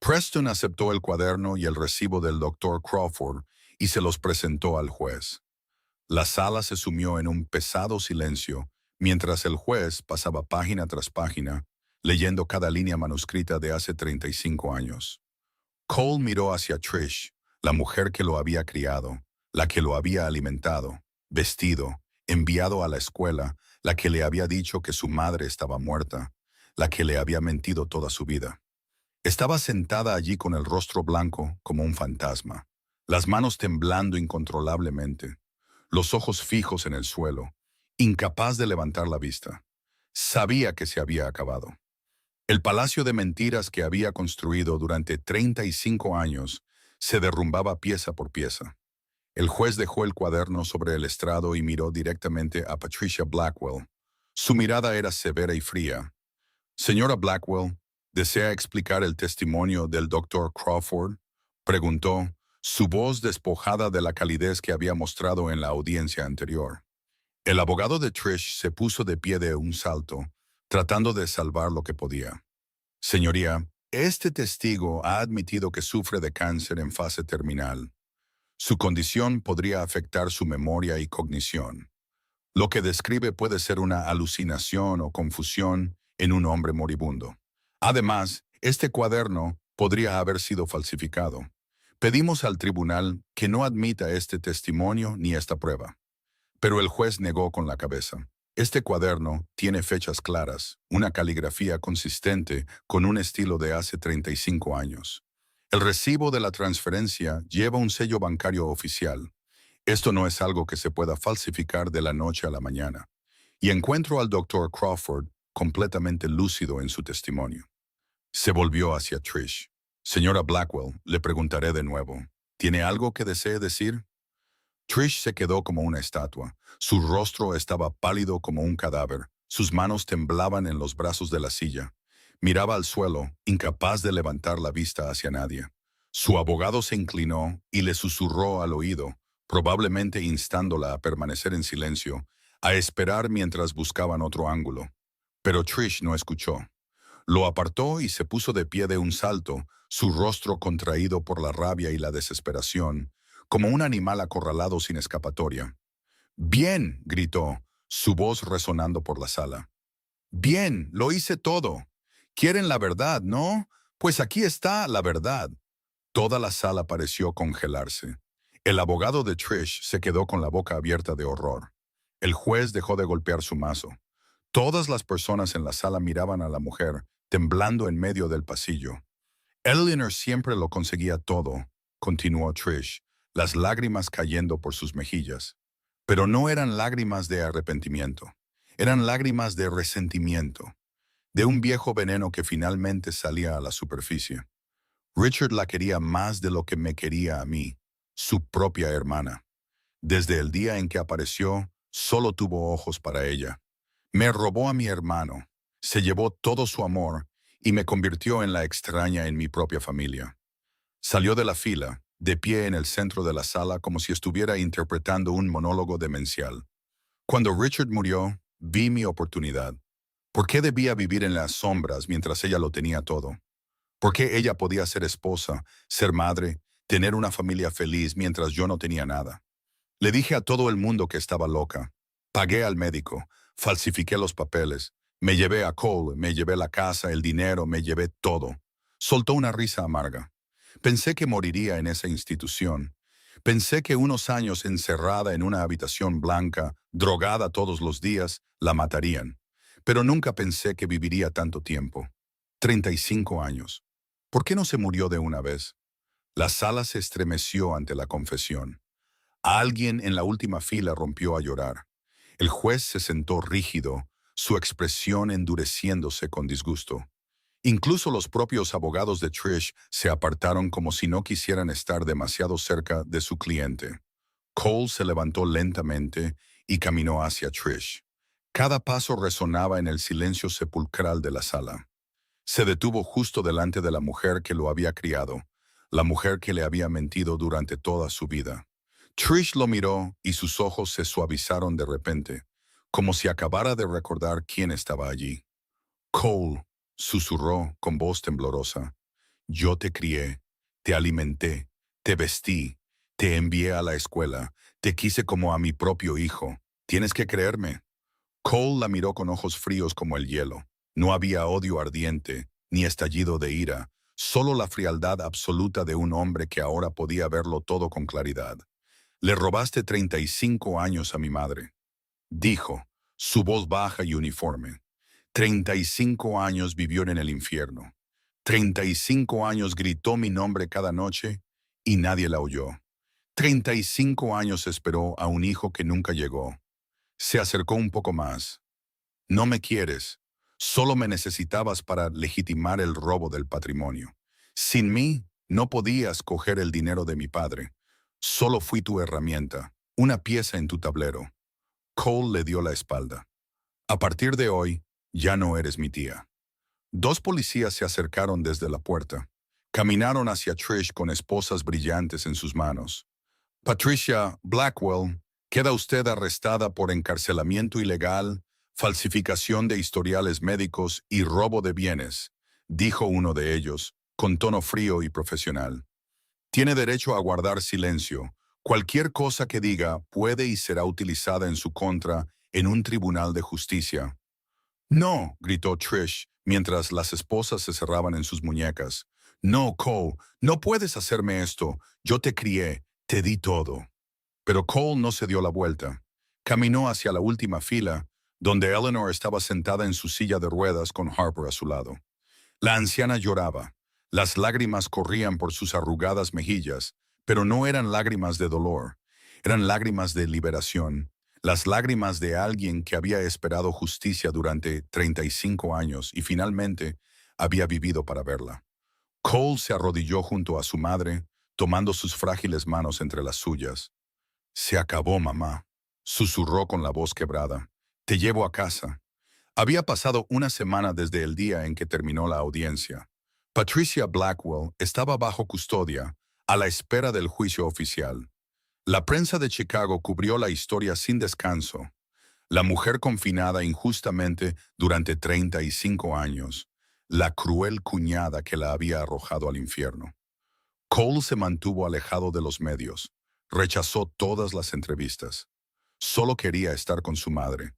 Preston aceptó el cuaderno y el recibo del doctor Crawford y se los presentó al juez. La sala se sumió en un pesado silencio, mientras el juez pasaba página tras página, leyendo cada línea manuscrita de hace 35 años. Cole miró hacia Trish, la mujer que lo había criado, la que lo había alimentado, vestido, enviado a la escuela, la que le había dicho que su madre estaba muerta, la que le había mentido toda su vida. Estaba sentada allí con el rostro blanco como un fantasma, las manos temblando incontrolablemente, los ojos fijos en el suelo, incapaz de levantar la vista. Sabía que se había acabado. El palacio de mentiras que había construido durante 35 años se derrumbaba pieza por pieza. El juez dejó el cuaderno sobre el estrado y miró directamente a Patricia Blackwell. Su mirada era severa y fría. «Señora Blackwell, ¿desea explicar el testimonio del doctor Crawford?», preguntó, su voz despojada de la calidez que había mostrado en la audiencia anterior. El abogado de Trish se puso de pie de un salto, tratando de salvar lo que podía. «Señoría, este testigo ha admitido que sufre de cáncer en fase terminal. Su condición podría afectar su memoria y cognición. Lo que describe puede ser una alucinación o confusión en un hombre moribundo. Además, este cuaderno podría haber sido falsificado. Pedimos al tribunal que no admita este testimonio ni esta prueba». Pero el juez negó con la cabeza. «Este cuaderno tiene fechas claras, una caligrafía consistente con un estilo de hace 35 años. El recibo de la transferencia lleva un sello bancario oficial. Esto no es algo que se pueda falsificar de la noche a la mañana». Y encuentro al doctor Crawford completamente lúcido en su testimonio. Se volvió hacia Trish. «Señora Blackwell, le preguntaré de nuevo. ¿Tiene algo que desee decir?». Trish se quedó como una estatua. Su rostro estaba pálido como un cadáver. Sus manos temblaban en los brazos de la silla. Miraba al suelo, incapaz de levantar la vista hacia nadie. Su abogado se inclinó y le susurró al oído, probablemente instándola a permanecer en silencio, a esperar mientras buscaban otro ángulo. Pero Trish no escuchó. Lo apartó y se puso de pie de un salto, su rostro contraído por la rabia y la desesperación, como un animal acorralado sin escapatoria. «Bien», gritó, su voz resonando por la sala. «Bien, lo hice todo. ¿Quieren la verdad, no? Pues aquí está la verdad». Toda la sala pareció congelarse. El abogado de Trish se quedó con la boca abierta de horror. El juez dejó de golpear su mazo. Todas las personas en la sala miraban a la mujer, temblando en medio del pasillo. «Eleanor siempre lo conseguía todo», continuó Trish, las lágrimas cayendo por sus mejillas. Pero no eran lágrimas de arrepentimiento. Eran lágrimas de resentimiento, de un viejo veneno que finalmente salía a la superficie. Richard la quería más de lo que me quería a mí, su propia hermana. Desde el día en que apareció, solo tuvo ojos para ella. Me robó a mi hermano, se llevó todo su amor y me convirtió en la extraña en mi propia familia. Salió de la fila, de pie en el centro de la sala como si estuviera interpretando un monólogo demencial. Cuando Richard murió, vi mi oportunidad. ¿Por qué debía vivir en las sombras mientras ella lo tenía todo? ¿Por qué ella podía ser esposa, ser madre, tener una familia feliz mientras yo no tenía nada? Le dije a todo el mundo que estaba loca. Pagué al médico, falsifiqué los papeles, me llevé a Cole, me llevé la casa, el dinero, me llevé todo. Soltó una risa amarga. Pensé que moriría en esa institución. Pensé que unos años encerrada en una habitación blanca, drogada todos los días, la matarían. Pero nunca pensé que viviría tanto tiempo. 35 años. ¿Por qué no se murió de una vez? La sala se estremeció ante la confesión. Alguien en la última fila rompió a llorar. El juez se sentó rígido, su expresión endureciéndose con disgusto. Incluso los propios abogados de Trish se apartaron como si no quisieran estar demasiado cerca de su cliente. Cole se levantó lentamente y caminó hacia Trish. Cada paso resonaba en el silencio sepulcral de la sala. Se detuvo justo delante de la mujer que lo había criado, la mujer que le había mentido durante toda su vida. Trish lo miró y sus ojos se suavizaron de repente, como si acabara de recordar quién estaba allí. «Cole», susurró con voz temblorosa, «yo te crié, te alimenté, te vestí, te envié a la escuela, te quise como a mi propio hijo. Tienes que creerme». Cole la miró con ojos fríos como el hielo. No había odio ardiente, ni estallido de ira, solo la frialdad absoluta de un hombre que ahora podía verlo todo con claridad. «Le robaste 35 años a mi madre», dijo, su voz baja y uniforme. 35 años vivió en el infierno. 35 años gritó mi nombre cada noche y nadie la oyó. 35 años esperó a un hijo que nunca llegó. Se acercó un poco más. «No me quieres. Solo me necesitabas para legitimar el robo del patrimonio. Sin mí, no podías coger el dinero de mi padre. Solo fui tu herramienta, una pieza en tu tablero». Cole le dio la espalda. «A partir de hoy, ya no eres mi tía». Dos policías se acercaron desde la puerta. Caminaron hacia Trish con esposas brillantes en sus manos. «Patricia Blackwell, queda usted arrestada por encarcelamiento ilegal, falsificación de historiales médicos y robo de bienes», dijo uno de ellos, con tono frío y profesional. «Tiene derecho a guardar silencio. Cualquier cosa que diga puede y será utilizada en su contra en un tribunal de justicia». «No», gritó Trish, mientras las esposas se cerraban en sus muñecas. «No, Cole, no puedes hacerme esto. Yo te crié, te di todo». Pero Cole no se dio la vuelta. Caminó hacia la última fila, donde Eleanor estaba sentada en su silla de ruedas con Harper a su lado. La anciana lloraba. Las lágrimas corrían por sus arrugadas mejillas, pero no eran lágrimas de dolor. Eran lágrimas de liberación, las lágrimas de alguien que había esperado justicia durante 35 años y finalmente había vivido para verla. Cole se arrodilló junto a su madre, tomando sus frágiles manos entre las suyas. «Se acabó, mamá», susurró con la voz quebrada. «Te llevo a casa». Había pasado una semana desde el día en que terminó la audiencia. Patricia Blackwell estaba bajo custodia, a la espera del juicio oficial. La prensa de Chicago cubrió la historia sin descanso. La mujer confinada injustamente durante 35 años. la cruel cuñada que la había arrojado al infierno. Cole se mantuvo alejado de los medios, rechazó todas las entrevistas. Solo quería estar con su madre,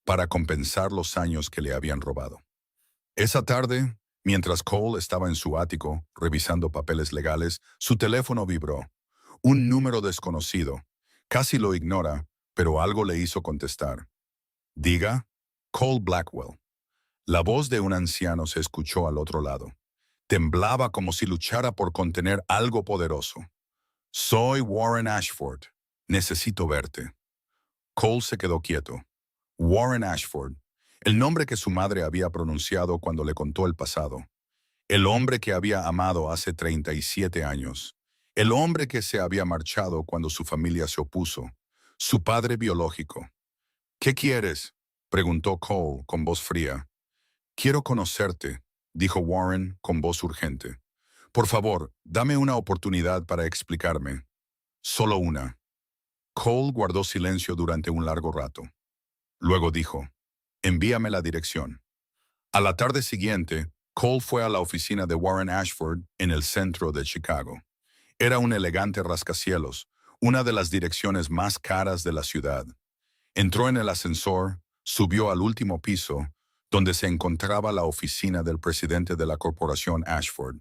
para compensar los años que le habían robado. Esa tarde, mientras Cole estaba en su ático, revisando papeles legales, su teléfono vibró. Un número desconocido. Casi lo ignora, pero algo le hizo contestar. Diga, Cole Blackwell. La voz de un anciano se escuchó al otro lado. Temblaba como si luchara por contener algo poderoso. Soy Warren Ashford. Necesito verte. Cole se quedó quieto. Warren Ashford, el nombre que su madre había pronunciado cuando le contó el pasado. El hombre que había amado hace 37 años. El hombre que se había marchado cuando su familia se opuso. Su padre biológico. ¿Qué quieres?, preguntó Cole con voz fría. Quiero conocerte, dijo Warren con voz urgente. Por favor, dame una oportunidad para explicarme. Solo una. Cole guardó silencio durante un largo rato. Luego dijo, envíame la dirección. A la tarde siguiente, Cole fue a la oficina de Warren Ashford en el centro de Chicago. Era un elegante rascacielos, una de las direcciones más caras de la ciudad. Entró en el ascensor, subió al último piso, donde se encontraba la oficina del presidente de la corporación Ashford.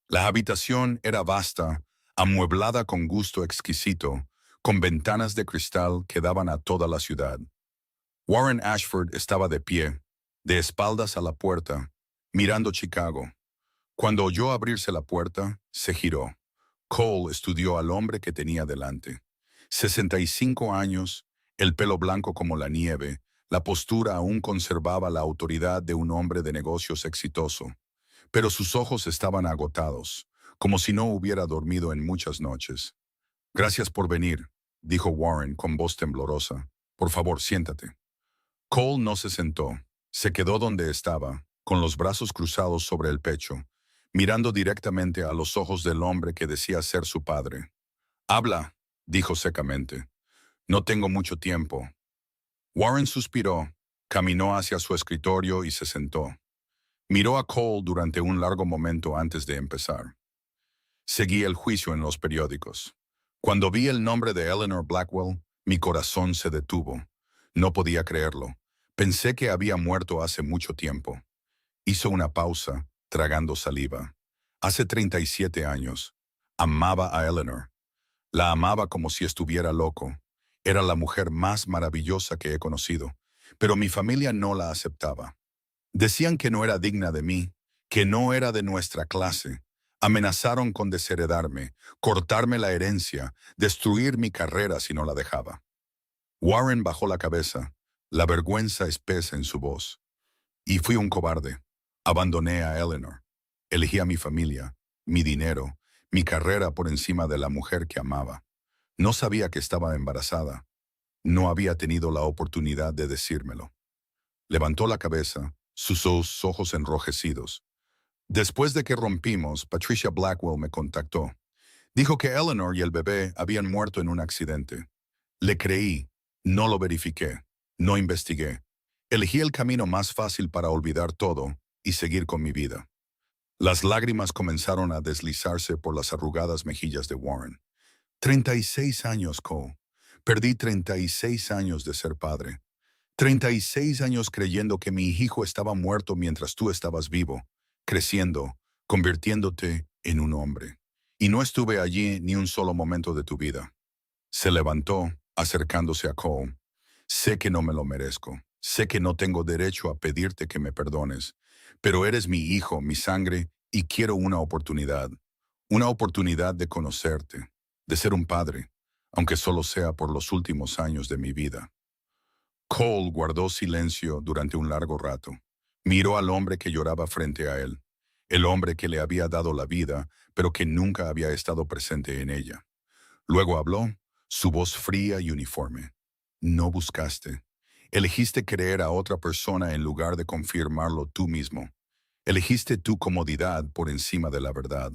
La habitación era vasta, amueblada con gusto exquisito, con ventanas de cristal que daban a toda la ciudad. Warren Ashford estaba de pie, de espaldas a la puerta, mirando Chicago. Cuando oyó abrirse la puerta, se giró. Cole estudió al hombre que tenía delante. 65 años, el pelo blanco como la nieve, la postura aún conservaba la autoridad de un hombre de negocios exitoso. Pero sus ojos estaban agotados, como si no hubiera dormido en muchas noches. Gracias por venir, dijo Warren con voz temblorosa. Por favor, siéntate. Cole no se sentó. Se quedó donde estaba, con los brazos cruzados sobre el pecho, mirando directamente a los ojos del hombre que decía ser su padre. Habla, dijo secamente. No tengo mucho tiempo. Warren suspiró, caminó hacia su escritorio y se sentó. Miró a Cole durante un largo momento antes de empezar. Seguí el juicio en los periódicos. Cuando vi el nombre de Eleanor Blackwell, mi corazón se detuvo. No podía creerlo. Pensé que había muerto hace mucho tiempo. Hizo una pausa, tragando saliva. Hace 37 años. Amaba a Eleanor. La amaba como si estuviera loco. Era la mujer más maravillosa que he conocido, pero mi familia no la aceptaba. Decían que no era digna de mí, que no era de nuestra clase. Amenazaron con desheredarme, cortarme la herencia, destruir mi carrera si no la dejaba. Warren bajó la cabeza, la vergüenza espesa en su voz. Y fui un cobarde. Abandoné a Eleanor. Elegí a mi familia, mi dinero, mi carrera por encima de la mujer que amaba. No sabía que estaba embarazada. No había tenido la oportunidad de decírmelo. Levantó la cabeza, sus ojos enrojecidos. Después de que rompimos, Patricia Blackwell me contactó. Dijo que Eleanor y el bebé habían muerto en un accidente. Le creí, no lo verifiqué, no investigué. Elegí el camino más fácil para olvidar todo y seguir con mi vida. Las lágrimas comenzaron a deslizarse por las arrugadas mejillas de Warren. 36 años, Cole. Perdí 36 años de ser padre. 36 años creyendo que mi hijo estaba muerto mientras tú estabas vivo, creciendo, convirtiéndote en un hombre. Y no estuve allí ni un solo momento de tu vida. Se levantó, acercándose a Cole. Sé que no me lo merezco. Sé que no tengo derecho a pedirte que me perdones. Pero eres mi hijo, mi sangre, y quiero una oportunidad. Una oportunidad de conocerte, de ser un padre, aunque solo sea por los últimos años de mi vida. Cole guardó silencio durante un largo rato. Miró al hombre que lloraba frente a él, el hombre que le había dado la vida, pero que nunca había estado presente en ella. Luego habló, su voz fría y uniforme. No buscaste. Elegiste creer a otra persona en lugar de confirmarlo tú mismo. Elegiste tu comodidad por encima de la verdad.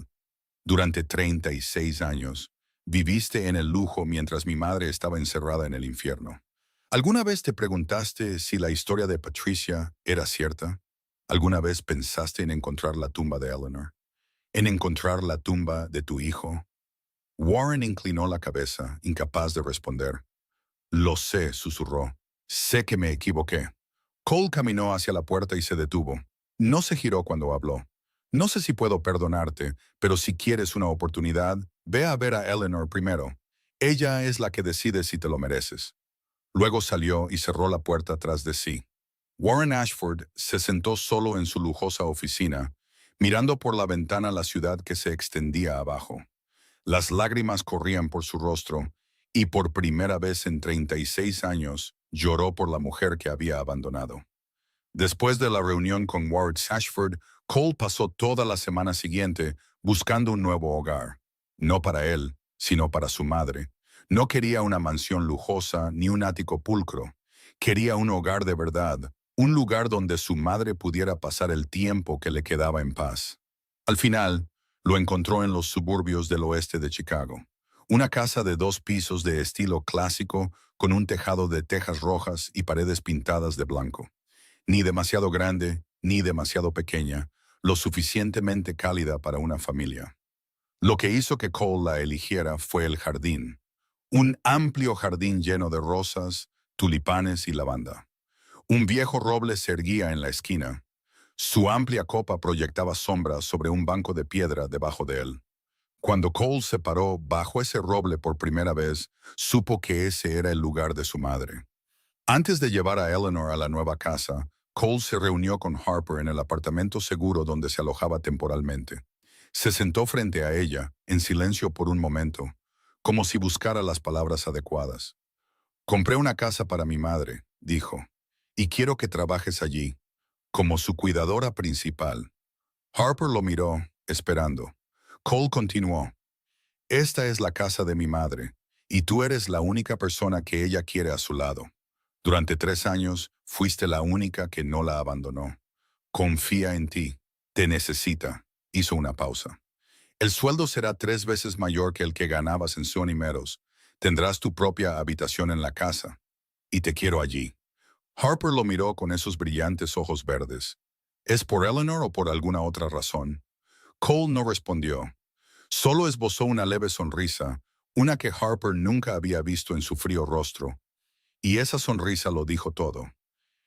Durante 36 años, viviste en el lujo mientras mi madre estaba encerrada en el infierno. ¿Alguna vez te preguntaste si la historia de Patricia era cierta? ¿Alguna vez pensaste en encontrar la tumba de Eleanor? ¿En encontrar la tumba de tu hijo? Warren inclinó la cabeza, incapaz de responder. Lo sé, susurró. Sé que me equivoqué. Cole caminó hacia la puerta y se detuvo. No se giró cuando habló. No sé si puedo perdonarte, pero si quieres una oportunidad, ve a ver a Eleanor primero. Ella es la que decide si te lo mereces. Luego salió y cerró la puerta tras de sí. Warren Ashford se sentó solo en su lujosa oficina, mirando por la ventana la ciudad que se extendía abajo. Las lágrimas corrían por su rostro, y por primera vez en 36 años lloró por la mujer que había abandonado. Después de la reunión con Ward Ashford, Cole pasó toda la semana siguiente buscando un nuevo hogar. No para él, sino para su madre. No quería una mansión lujosa ni un ático pulcro. Quería un hogar de verdad, un lugar donde su madre pudiera pasar el tiempo que le quedaba en paz. Al final, lo encontró en los suburbios del oeste de Chicago. Una casa de 2 pisos de estilo clásico con un tejado de tejas rojas y paredes pintadas de blanco. Ni demasiado grande, ni demasiado pequeña, lo suficientemente cálida para una familia. Lo que hizo que Cole la eligiera fue el jardín. Un amplio jardín lleno de rosas, tulipanes y lavanda. Un viejo roble se erguía en la esquina. Su amplia copa proyectaba sombras sobre un banco de piedra debajo de él. Cuando Cole se paró bajo ese roble por primera vez, supo que ese era el lugar de su madre. Antes de llevar a Eleanor a la nueva casa, Cole se reunió con Harper en el apartamento seguro donde se alojaba temporalmente. Se sentó frente a ella, en silencio por un momento, como si buscara las palabras adecuadas. Compré una casa para mi madre, dijo, y quiero que trabajes allí, como su cuidadora principal. Harper lo miró, esperando. Cole continuó, esta es la casa de mi madre, y tú eres la única persona que ella quiere a su lado. Durante 3 años fuiste la única que no la abandonó. Confía en ti. Te necesita. Hizo una pausa. El sueldo será 3 veces mayor que el que ganabas en Sony Meadows. Tendrás tu propia habitación en la casa. Y te quiero allí. Harper lo miró con esos brillantes ojos verdes. ¿Es por Eleanor o por alguna otra razón? Cole no respondió. Solo esbozó una leve sonrisa, una que Harper nunca había visto en su frío rostro. Y esa sonrisa lo dijo todo.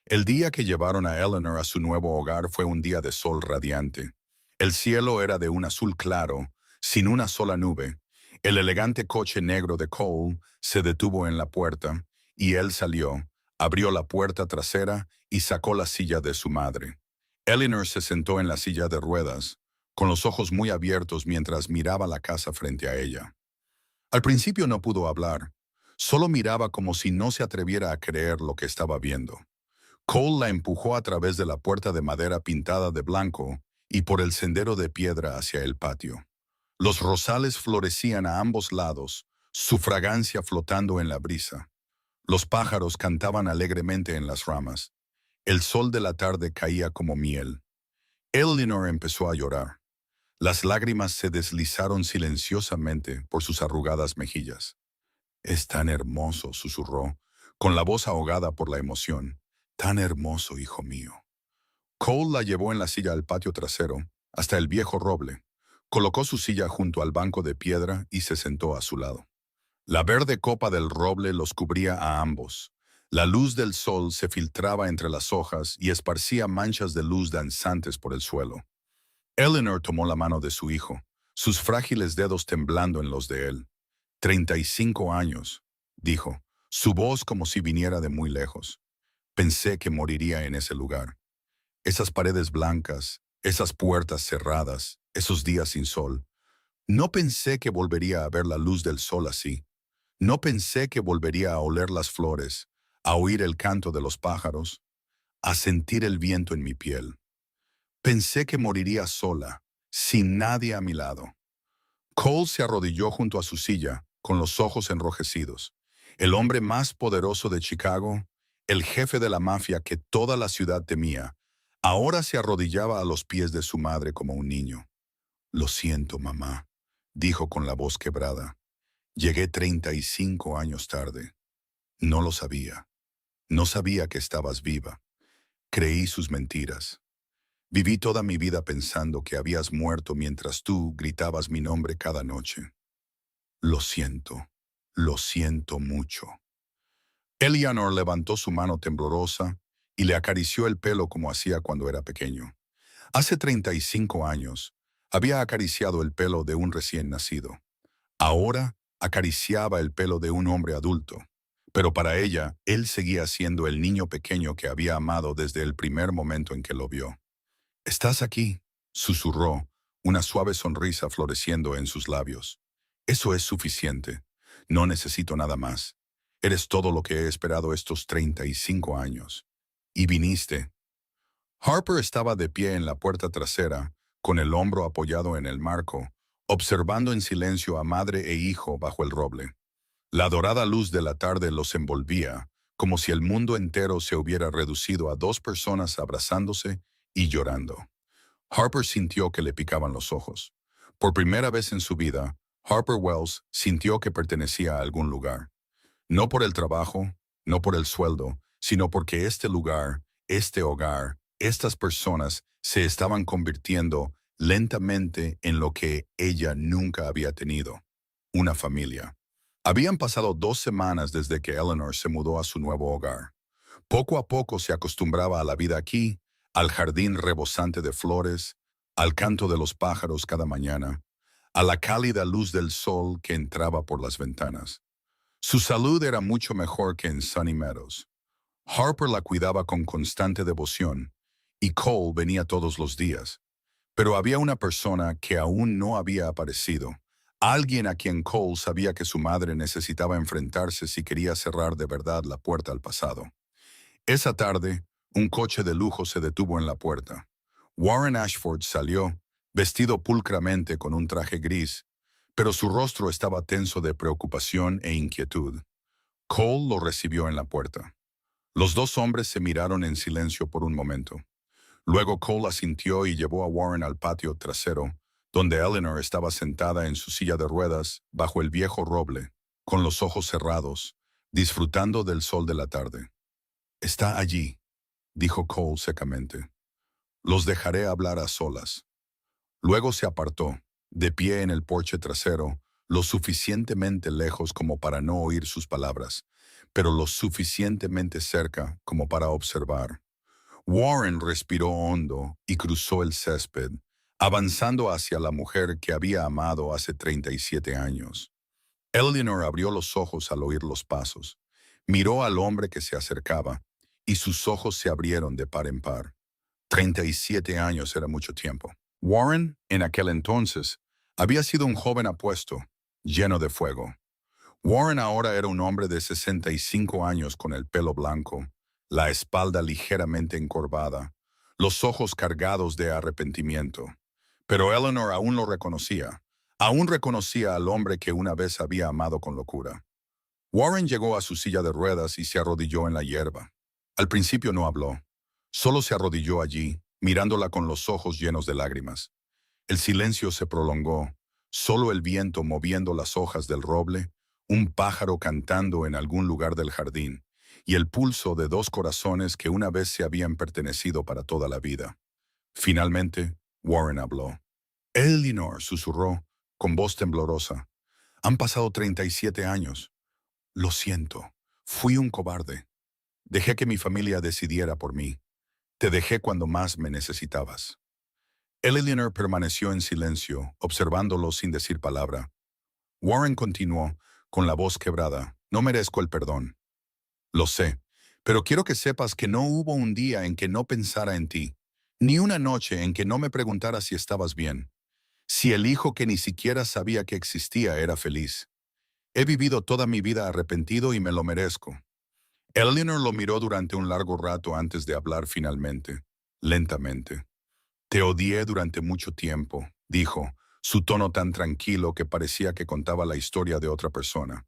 El día que llevaron a Eleanor a su nuevo hogar fue un día de sol radiante. El cielo era de un azul claro, sin una sola nube. El elegante coche negro de Cole se detuvo en la puerta, y él salió, abrió la puerta trasera y sacó la silla de su madre. Eleanor se sentó en la silla de ruedas, con los ojos muy abiertos mientras miraba la casa frente a ella. Al principio no pudo hablar, solo miraba como si no se atreviera a creer lo que estaba viendo. Cole la empujó a través de la puerta de madera pintada de blanco y por el sendero de piedra hacia el patio. Los rosales florecían a ambos lados, su fragancia flotando en la brisa. Los pájaros cantaban alegremente en las ramas. El sol de la tarde caía como miel. Eleanor empezó a llorar. Las lágrimas se deslizaron silenciosamente por sus arrugadas mejillas. «Es tan hermoso», susurró, con la voz ahogada por la emoción. «Tan hermoso, hijo mío». Cole la llevó en la silla al patio trasero, hasta el viejo roble. Colocó su silla junto al banco de piedra y se sentó a su lado. La verde copa del roble los cubría a ambos. La luz del sol se filtraba entre las hojas y esparcía manchas de luz danzantes por el suelo. Eleanor tomó la mano de su hijo, sus frágiles dedos temblando en los de él. 35 años, dijo, su voz como si viniera de muy lejos. Pensé que moriría en ese lugar. Esas paredes blancas, esas puertas cerradas, esos días sin sol. No pensé que volvería a ver la luz del sol así. No pensé que volvería a oler las flores, a oír el canto de los pájaros, a sentir el viento en mi piel. Pensé que moriría sola, sin nadie a mi lado. Cole se arrodilló junto a su silla, con los ojos enrojecidos. El hombre más poderoso de Chicago, el jefe de la mafia que toda la ciudad temía, ahora se arrodillaba a los pies de su madre como un niño. «Lo siento, mamá», dijo con la voz quebrada. «Llegué 35 años tarde. No lo sabía. No sabía que estabas viva. Creí sus mentiras. Viví toda mi vida pensando que habías muerto mientras tú gritabas mi nombre cada noche. Lo siento mucho. Eleanor levantó su mano temblorosa y le acarició el pelo como hacía cuando era pequeño. Hace 35 años, había acariciado el pelo de un recién nacido. Ahora acariciaba el pelo de un hombre adulto. Pero para ella, él seguía siendo el niño pequeño que había amado desde el primer momento en que lo vio. «Estás aquí», susurró, una suave sonrisa floreciendo en sus labios. «Eso es suficiente. No necesito nada más. Eres todo lo que he esperado estos 35 años. Y viniste». Harper estaba de pie en la puerta trasera, con el hombro apoyado en el marco, observando en silencio a madre e hijo bajo el roble. La dorada luz de la tarde los envolvía, como si el mundo entero se hubiera reducido a dos personas abrazándose y llorando. Harper sintió que le picaban los ojos. Por primera vez en su vida, Harper Wells sintió que pertenecía a algún lugar. No por el trabajo, no por el sueldo, sino porque este lugar, este hogar, estas personas se estaban convirtiendo lentamente en lo que ella nunca había tenido: una familia. Habían pasado 2 semanas desde que Eleanor se mudó a su nuevo hogar. Poco a poco se acostumbraba a la vida aquí, al jardín rebosante de flores, al canto de los pájaros cada mañana, a la cálida luz del sol que entraba por las ventanas. Su salud era mucho mejor que en Sunny Meadows. Harper la cuidaba con constante devoción, y Cole venía todos los días. Pero había una persona que aún no había aparecido, alguien a quien Cole sabía que su madre necesitaba enfrentarse si quería cerrar de verdad la puerta al pasado. Esa tarde, un coche de lujo se detuvo en la puerta. Warren Ashford salió, vestido pulcramente con un traje gris, pero su rostro estaba tenso de preocupación e inquietud. Cole lo recibió en la puerta. Los dos hombres se miraron en silencio por un momento. Luego Cole asintió y llevó a Warren al patio trasero, donde Eleanor estaba sentada en su silla de ruedas bajo el viejo roble, con los ojos cerrados, disfrutando del sol de la tarde. «Está allí», dijo Cole secamente. «Los dejaré hablar a solas». Luego se apartó, de pie en el porche trasero, lo suficientemente lejos como para no oír sus palabras, pero lo suficientemente cerca como para observar. Warren respiró hondo y cruzó el césped, avanzando hacia la mujer que había amado hace 37 años. Eleanor abrió los ojos al oír los pasos. Miró al hombre que se acercaba, y sus ojos se abrieron de par en par. 37 años era mucho tiempo. Warren, en aquel entonces, había sido un joven apuesto, lleno de fuego. Warren ahora era un hombre de 65 años con el pelo blanco, la espalda ligeramente encorvada, los ojos cargados de arrepentimiento. Pero Eleanor aún lo reconocía. Aún reconocía al hombre que una vez había amado con locura. Warren llegó a su silla de ruedas y se arrodilló en la hierba. Al principio no habló. Solo se arrodilló allí, mirándola con los ojos llenos de lágrimas. El silencio se prolongó, solo el viento moviendo las hojas del roble, un pájaro cantando en algún lugar del jardín, y el pulso de dos corazones que una vez se habían pertenecido para toda la vida. Finalmente, Warren habló. «Eleanor», susurró, con voz temblorosa. «Han pasado 37 años. Lo siento. Fui un cobarde. Dejé que mi familia decidiera por mí. Te dejé cuando más me necesitabas». Eleanor permaneció en silencio, observándolo sin decir palabra. Warren continuó, con la voz quebrada. «No merezco el perdón. Lo sé, pero quiero que sepas que no hubo un día en que no pensara en ti, ni una noche en que no me preguntara si estabas bien, si el hijo que ni siquiera sabía que existía era feliz. He vivido toda mi vida arrepentido y me lo merezco». Eleanor lo miró durante un largo rato antes de hablar finalmente, lentamente. «Te odié durante mucho tiempo», dijo, su tono tan tranquilo que parecía que contaba la historia de otra persona.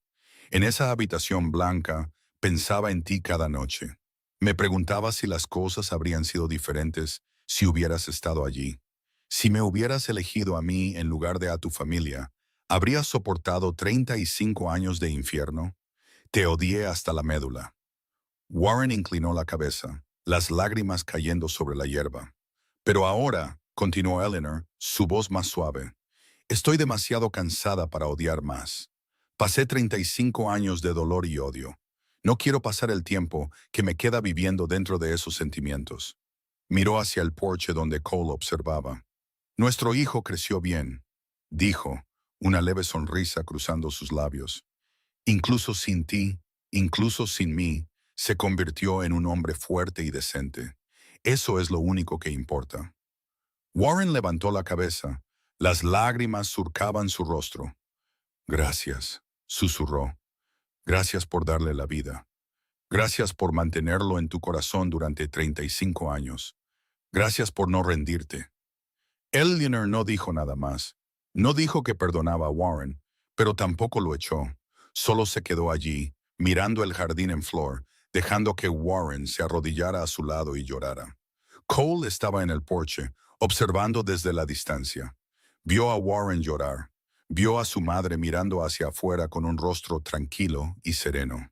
«En esa habitación blanca, pensaba en ti cada noche. Me preguntaba si las cosas habrían sido diferentes si hubieras estado allí. Si me hubieras elegido a mí en lugar de a tu familia, ¿habrías soportado 35 años de infierno? Te odié hasta la médula». Warren inclinó la cabeza, las lágrimas cayendo sobre la hierba. Pero ahora, continuó Eleanor, su voz más suave, estoy demasiado cansada para odiar más. Pasé 35 años de dolor y odio. No quiero pasar el tiempo que me queda viviendo dentro de esos sentimientos. Miró hacia el porche donde Cole observaba. Nuestro hijo creció bien, dijo, una leve sonrisa cruzando sus labios. Incluso sin ti, incluso sin mí, se convirtió en un hombre fuerte y decente. Eso es lo único que importa. Warren levantó la cabeza. Las lágrimas surcaban su rostro. Gracias, susurró. Gracias por darle la vida. Gracias por mantenerlo en tu corazón durante 35 años. Gracias por no rendirte. Eleanor no dijo nada más. No dijo que perdonaba a Warren, pero tampoco lo echó. Solo se quedó allí, mirando el jardín en flor, dejando que Warren se arrodillara a su lado y llorara. Cole estaba en el porche, observando desde la distancia. Vio a Warren llorar. Vio a su madre mirando hacia afuera con un rostro tranquilo y sereno.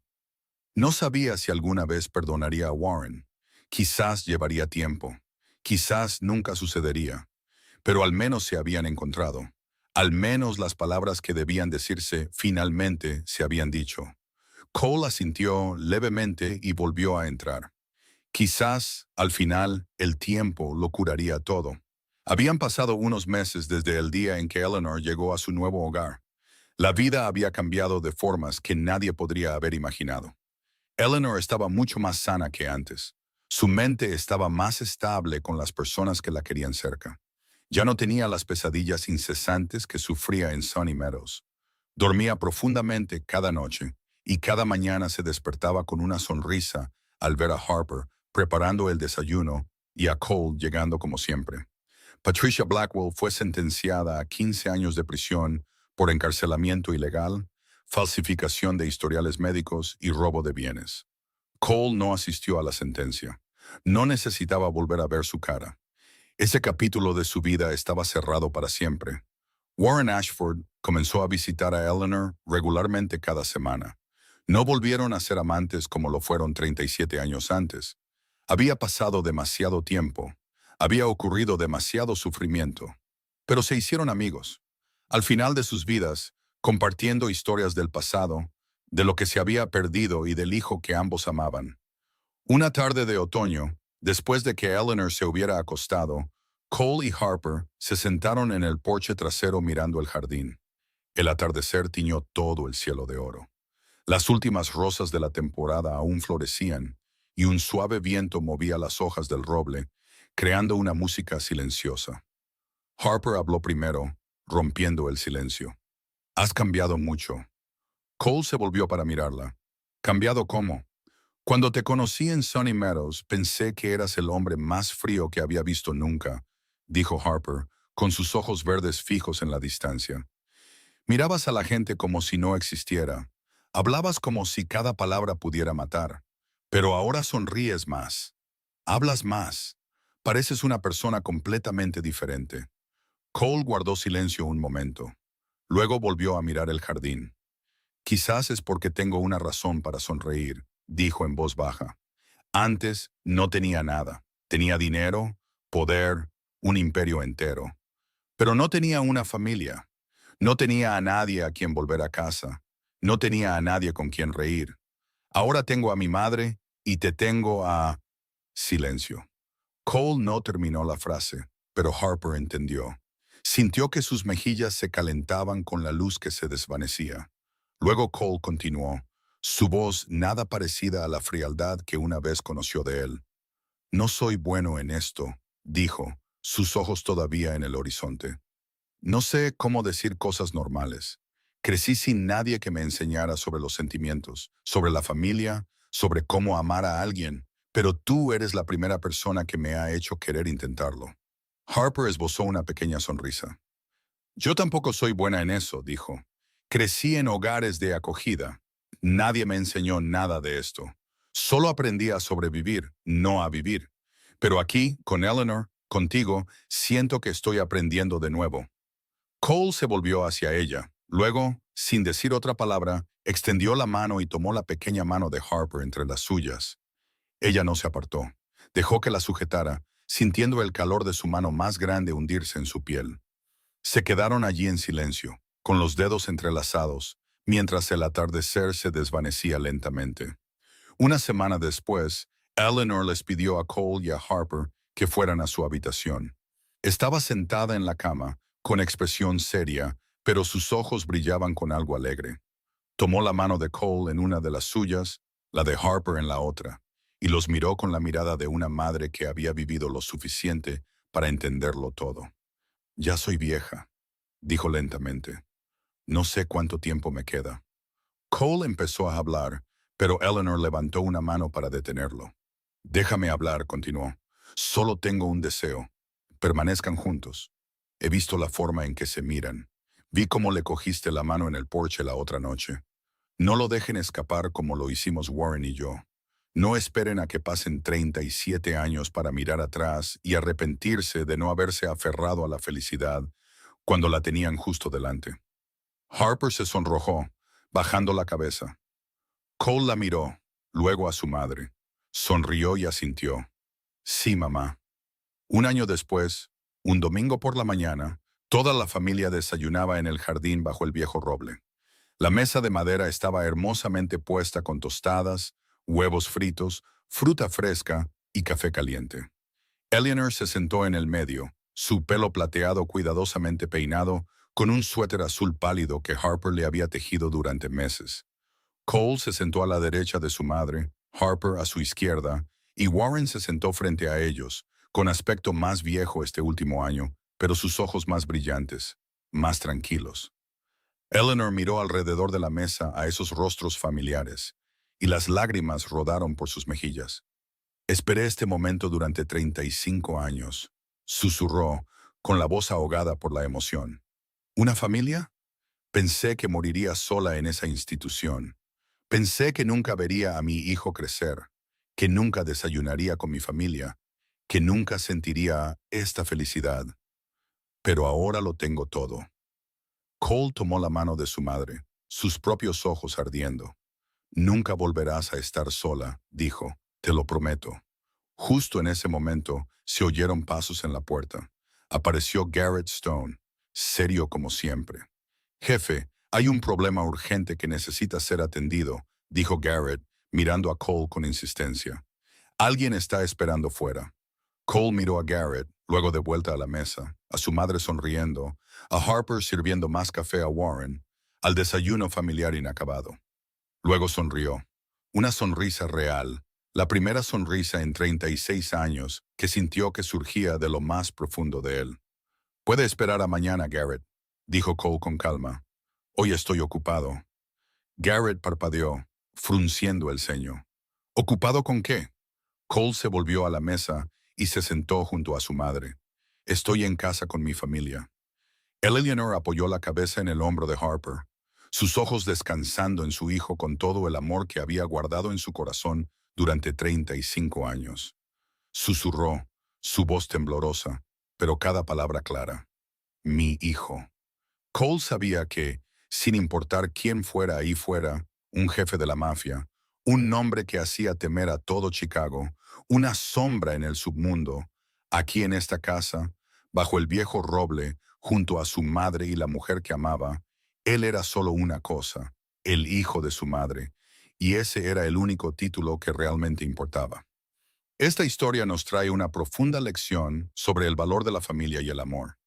No sabía si alguna vez perdonaría a Warren. Quizás llevaría tiempo. Quizás nunca sucedería. Pero al menos se habían encontrado. Al menos las palabras que debían decirse finalmente se habían dicho. Cole asintió levemente y volvió a entrar. Quizás, al final, el tiempo lo curaría todo. Habían pasado unos meses desde el día en que Eleanor llegó a su nuevo hogar. La vida había cambiado de formas que nadie podría haber imaginado. Eleanor estaba mucho más sana que antes. Su mente estaba más estable con las personas que la querían cerca. Ya no tenía las pesadillas incesantes que sufría en Sunny Meadows. Dormía profundamente cada noche y cada mañana se despertaba con una sonrisa al ver a Harper preparando el desayuno y a Cole llegando como siempre. Patricia Blackwell fue sentenciada a 15 años de prisión por encarcelamiento ilegal, falsificación de historiales médicos y robo de bienes. Cole no asistió a la sentencia. No necesitaba volver a ver su cara. Ese capítulo de su vida estaba cerrado para siempre. Warren Ashford comenzó a visitar a Eleanor regularmente cada semana. No volvieron a ser amantes como lo fueron 37 años antes. Había pasado demasiado tiempo. Había ocurrido demasiado sufrimiento. Pero se hicieron amigos. Al final de sus vidas, compartiendo historias del pasado, de lo que se había perdido y del hijo que ambos amaban. Una tarde de otoño, después de que Eleanor se hubiera acostado, Cole y Harper se sentaron en el porche trasero mirando el jardín. El atardecer tiñó todo el cielo de oro. Las últimas rosas de la temporada aún florecían, y un suave viento movía las hojas del roble, creando una música silenciosa. Harper habló primero, rompiendo el silencio. Has cambiado mucho. Cole se volvió para mirarla. ¿Cambiado cómo? Cuando te conocí en Sunny Meadows, pensé que eras el hombre más frío que había visto nunca, dijo Harper, con sus ojos verdes fijos en la distancia. Mirabas a la gente como si no existiera. Hablabas como si cada palabra pudiera matar. Pero ahora sonríes más. Hablas más. Pareces una persona completamente diferente. Cole guardó silencio un momento. Luego volvió a mirar el jardín. Quizás es porque tengo una razón para sonreír, dijo en voz baja. Antes no tenía nada. Tenía dinero, poder, un imperio entero. Pero no tenía una familia. No tenía a nadie a quien volver a casa. No tenía a nadie con quien reír. Ahora tengo a mi madre y te tengo a... Silencio. Cole no terminó la frase, pero Harper entendió. Sintió que sus mejillas se calentaban con la luz que se desvanecía. Luego Cole continuó, su voz nada parecida a la frialdad que una vez conoció de él. No soy bueno en esto, dijo, sus ojos todavía en el horizonte. No sé cómo decir cosas normales. Crecí sin nadie que me enseñara sobre los sentimientos, sobre la familia, sobre cómo amar a alguien, pero tú eres la primera persona que me ha hecho querer intentarlo. Harper esbozó una pequeña sonrisa. Yo tampoco soy buena en eso, dijo. Crecí en hogares de acogida. Nadie me enseñó nada de esto. Solo aprendí a sobrevivir, no a vivir. Pero aquí, con Eleanor, contigo, siento que estoy aprendiendo de nuevo. Cole se volvió hacia ella. Luego, sin decir otra palabra, extendió la mano y tomó la pequeña mano de Harper entre las suyas. Ella no se apartó. Dejó que la sujetara, sintiendo el calor de su mano más grande hundirse en su piel. Se quedaron allí en silencio, con los dedos entrelazados, mientras el atardecer se desvanecía lentamente. Una semana después, Eleanor les pidió a Cole y a Harper que fueran a su habitación. Estaba sentada en la cama, con expresión seria, pero sus ojos brillaban con algo alegre. Tomó la mano de Cole en una de las suyas, la de Harper en la otra, y los miró con la mirada de una madre que había vivido lo suficiente para entenderlo todo. «Ya soy vieja», dijo lentamente. «No sé cuánto tiempo me queda». Cole empezó a hablar, pero Eleanor levantó una mano para detenerlo. «Déjame hablar», continuó. «Solo tengo un deseo. Permanezcan juntos. He visto la forma en que se miran. Vi cómo le cogiste la mano en el porche la otra noche. No lo dejen escapar como lo hicimos Warren y yo. No esperen a que pasen 37 años para mirar atrás y arrepentirse de no haberse aferrado a la felicidad cuando la tenían justo delante». Harper se sonrojó, bajando la cabeza. Cole la miró, luego a su madre. Sonrió y asintió. «Sí, mamá». Un año después, un domingo por la mañana, toda la familia desayunaba en el jardín bajo el viejo roble. La mesa de madera estaba hermosamente puesta con tostadas, huevos fritos, fruta fresca y café caliente. Eleanor se sentó en el medio, su pelo plateado cuidadosamente peinado, con un suéter azul pálido que Harper le había tejido durante meses. Cole se sentó a la derecha de su madre, Harper a su izquierda, y Warren se sentó frente a ellos, con aspecto más viejo este último año, pero sus ojos más brillantes, más tranquilos. Eleanor miró alrededor de la mesa a esos rostros familiares, y las lágrimas rodaron por sus mejillas. «Esperé este momento durante 35 años», susurró, con la voz ahogada por la emoción. «¿Una familia? Pensé que moriría sola en esa institución. Pensé que nunca vería a mi hijo crecer, que nunca desayunaría con mi familia, que nunca sentiría esta felicidad. Pero ahora lo tengo todo». Cole tomó la mano de su madre, sus propios ojos ardiendo. «Nunca volverás a estar sola», dijo, «te lo prometo». Justo en ese momento se oyeron pasos en la puerta. Apareció Garrett Stone, serio como siempre. «Jefe, hay un problema urgente que necesita ser atendido», dijo Garrett, mirando a Cole con insistencia. «Alguien está esperando fuera». Cole miró a Garrett, luego de vuelta a la mesa, a su madre sonriendo, a Harper sirviendo más café a Warren, al desayuno familiar inacabado. Luego sonrió. Una sonrisa real, la primera sonrisa en 36 años que sintió que surgía de lo más profundo de él. «Puede esperar a mañana, Garrett», dijo Cole con calma. «Hoy estoy ocupado». Garrett parpadeó, frunciendo el ceño. «¿Ocupado con qué?» Cole se volvió a la mesa y se sentó junto a su madre. «Estoy en casa con mi familia». Eleanor apoyó la cabeza en el hombro de Harper, sus ojos descansando en su hijo con todo el amor que había guardado en su corazón durante 35 años. Susurró, su voz temblorosa, pero cada palabra clara. «Mi hijo». Cole sabía que, sin importar quién fuera ahí fuera, un jefe de la mafia, un nombre que hacía temer a todo Chicago, una sombra en el submundo, aquí en esta casa, bajo el viejo roble, junto a su madre y la mujer que amaba, él era solo una cosa, el hijo de su madre, y ese era el único título que realmente importaba. Esta historia nos trae una profunda lección sobre el valor de la familia y el amor.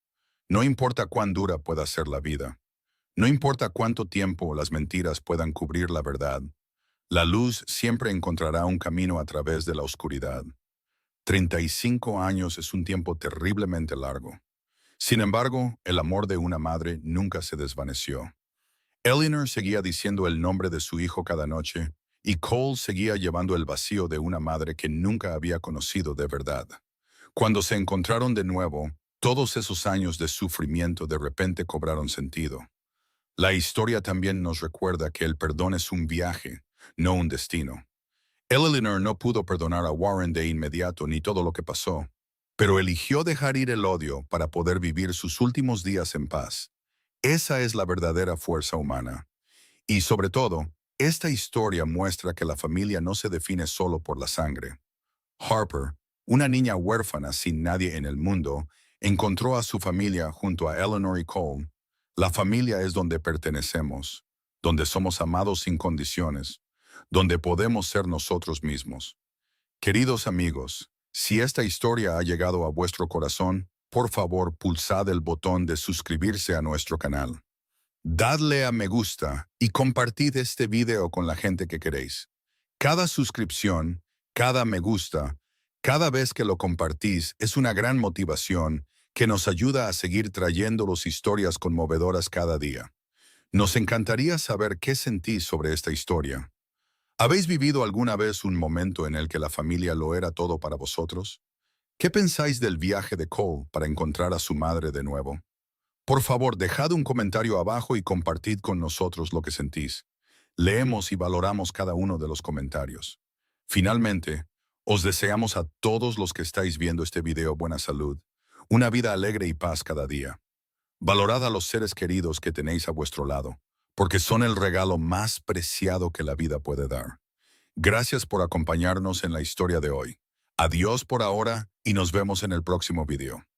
No importa cuán dura pueda ser la vida, no importa cuánto tiempo las mentiras puedan cubrir la verdad, la luz siempre encontrará un camino a través de la oscuridad. 35 años es un tiempo terriblemente largo. Sin embargo, el amor de una madre nunca se desvaneció. Eleanor seguía diciendo el nombre de su hijo cada noche, y Cole seguía llevando el vacío de una madre que nunca había conocido de verdad. Cuando se encontraron de nuevo, todos esos años de sufrimiento de repente cobraron sentido. La historia también nos recuerda que el perdón es un viaje, no un destino. Eleanor no pudo perdonar a Warren de inmediato ni todo lo que pasó, pero eligió dejar ir el odio para poder vivir sus últimos días en paz. Esa es la verdadera fuerza humana. Y sobre todo, esta historia muestra que la familia no se define solo por la sangre. Harper, Una niña huérfana sin nadie en el mundo encontró a su familia junto a Eleanor y Cole. La familia es donde pertenecemos, donde somos amados sin condiciones, donde podemos ser nosotros mismos. Queridos amigos, si esta historia ha llegado a vuestro corazón, por favor pulsad el botón de suscribirse a nuestro canal. Dadle a me gusta y compartid este video con la gente que queréis. Cada suscripción, cada me gusta, cada vez que lo compartís es una gran motivación que nos ayuda a seguir trayéndolos historias conmovedoras cada día. Nos encantaría saber qué sentís sobre esta historia. ¿Habéis vivido alguna vez un momento en el que la familia lo era todo para vosotros? ¿Qué pensáis del viaje de Cole para encontrar a su madre de nuevo? Por favor, dejad un comentario abajo y compartid con nosotros lo que sentís. Leemos y valoramos cada uno de los comentarios. Finalmente, os deseamos a todos los que estáis viendo este video buena salud, una vida alegre y paz cada día. Valorad a los seres queridos que tenéis a vuestro lado, porque son el regalo más preciado que la vida puede dar. Gracias por acompañarnos en la historia de hoy. Adiós por ahora y nos vemos en el próximo video.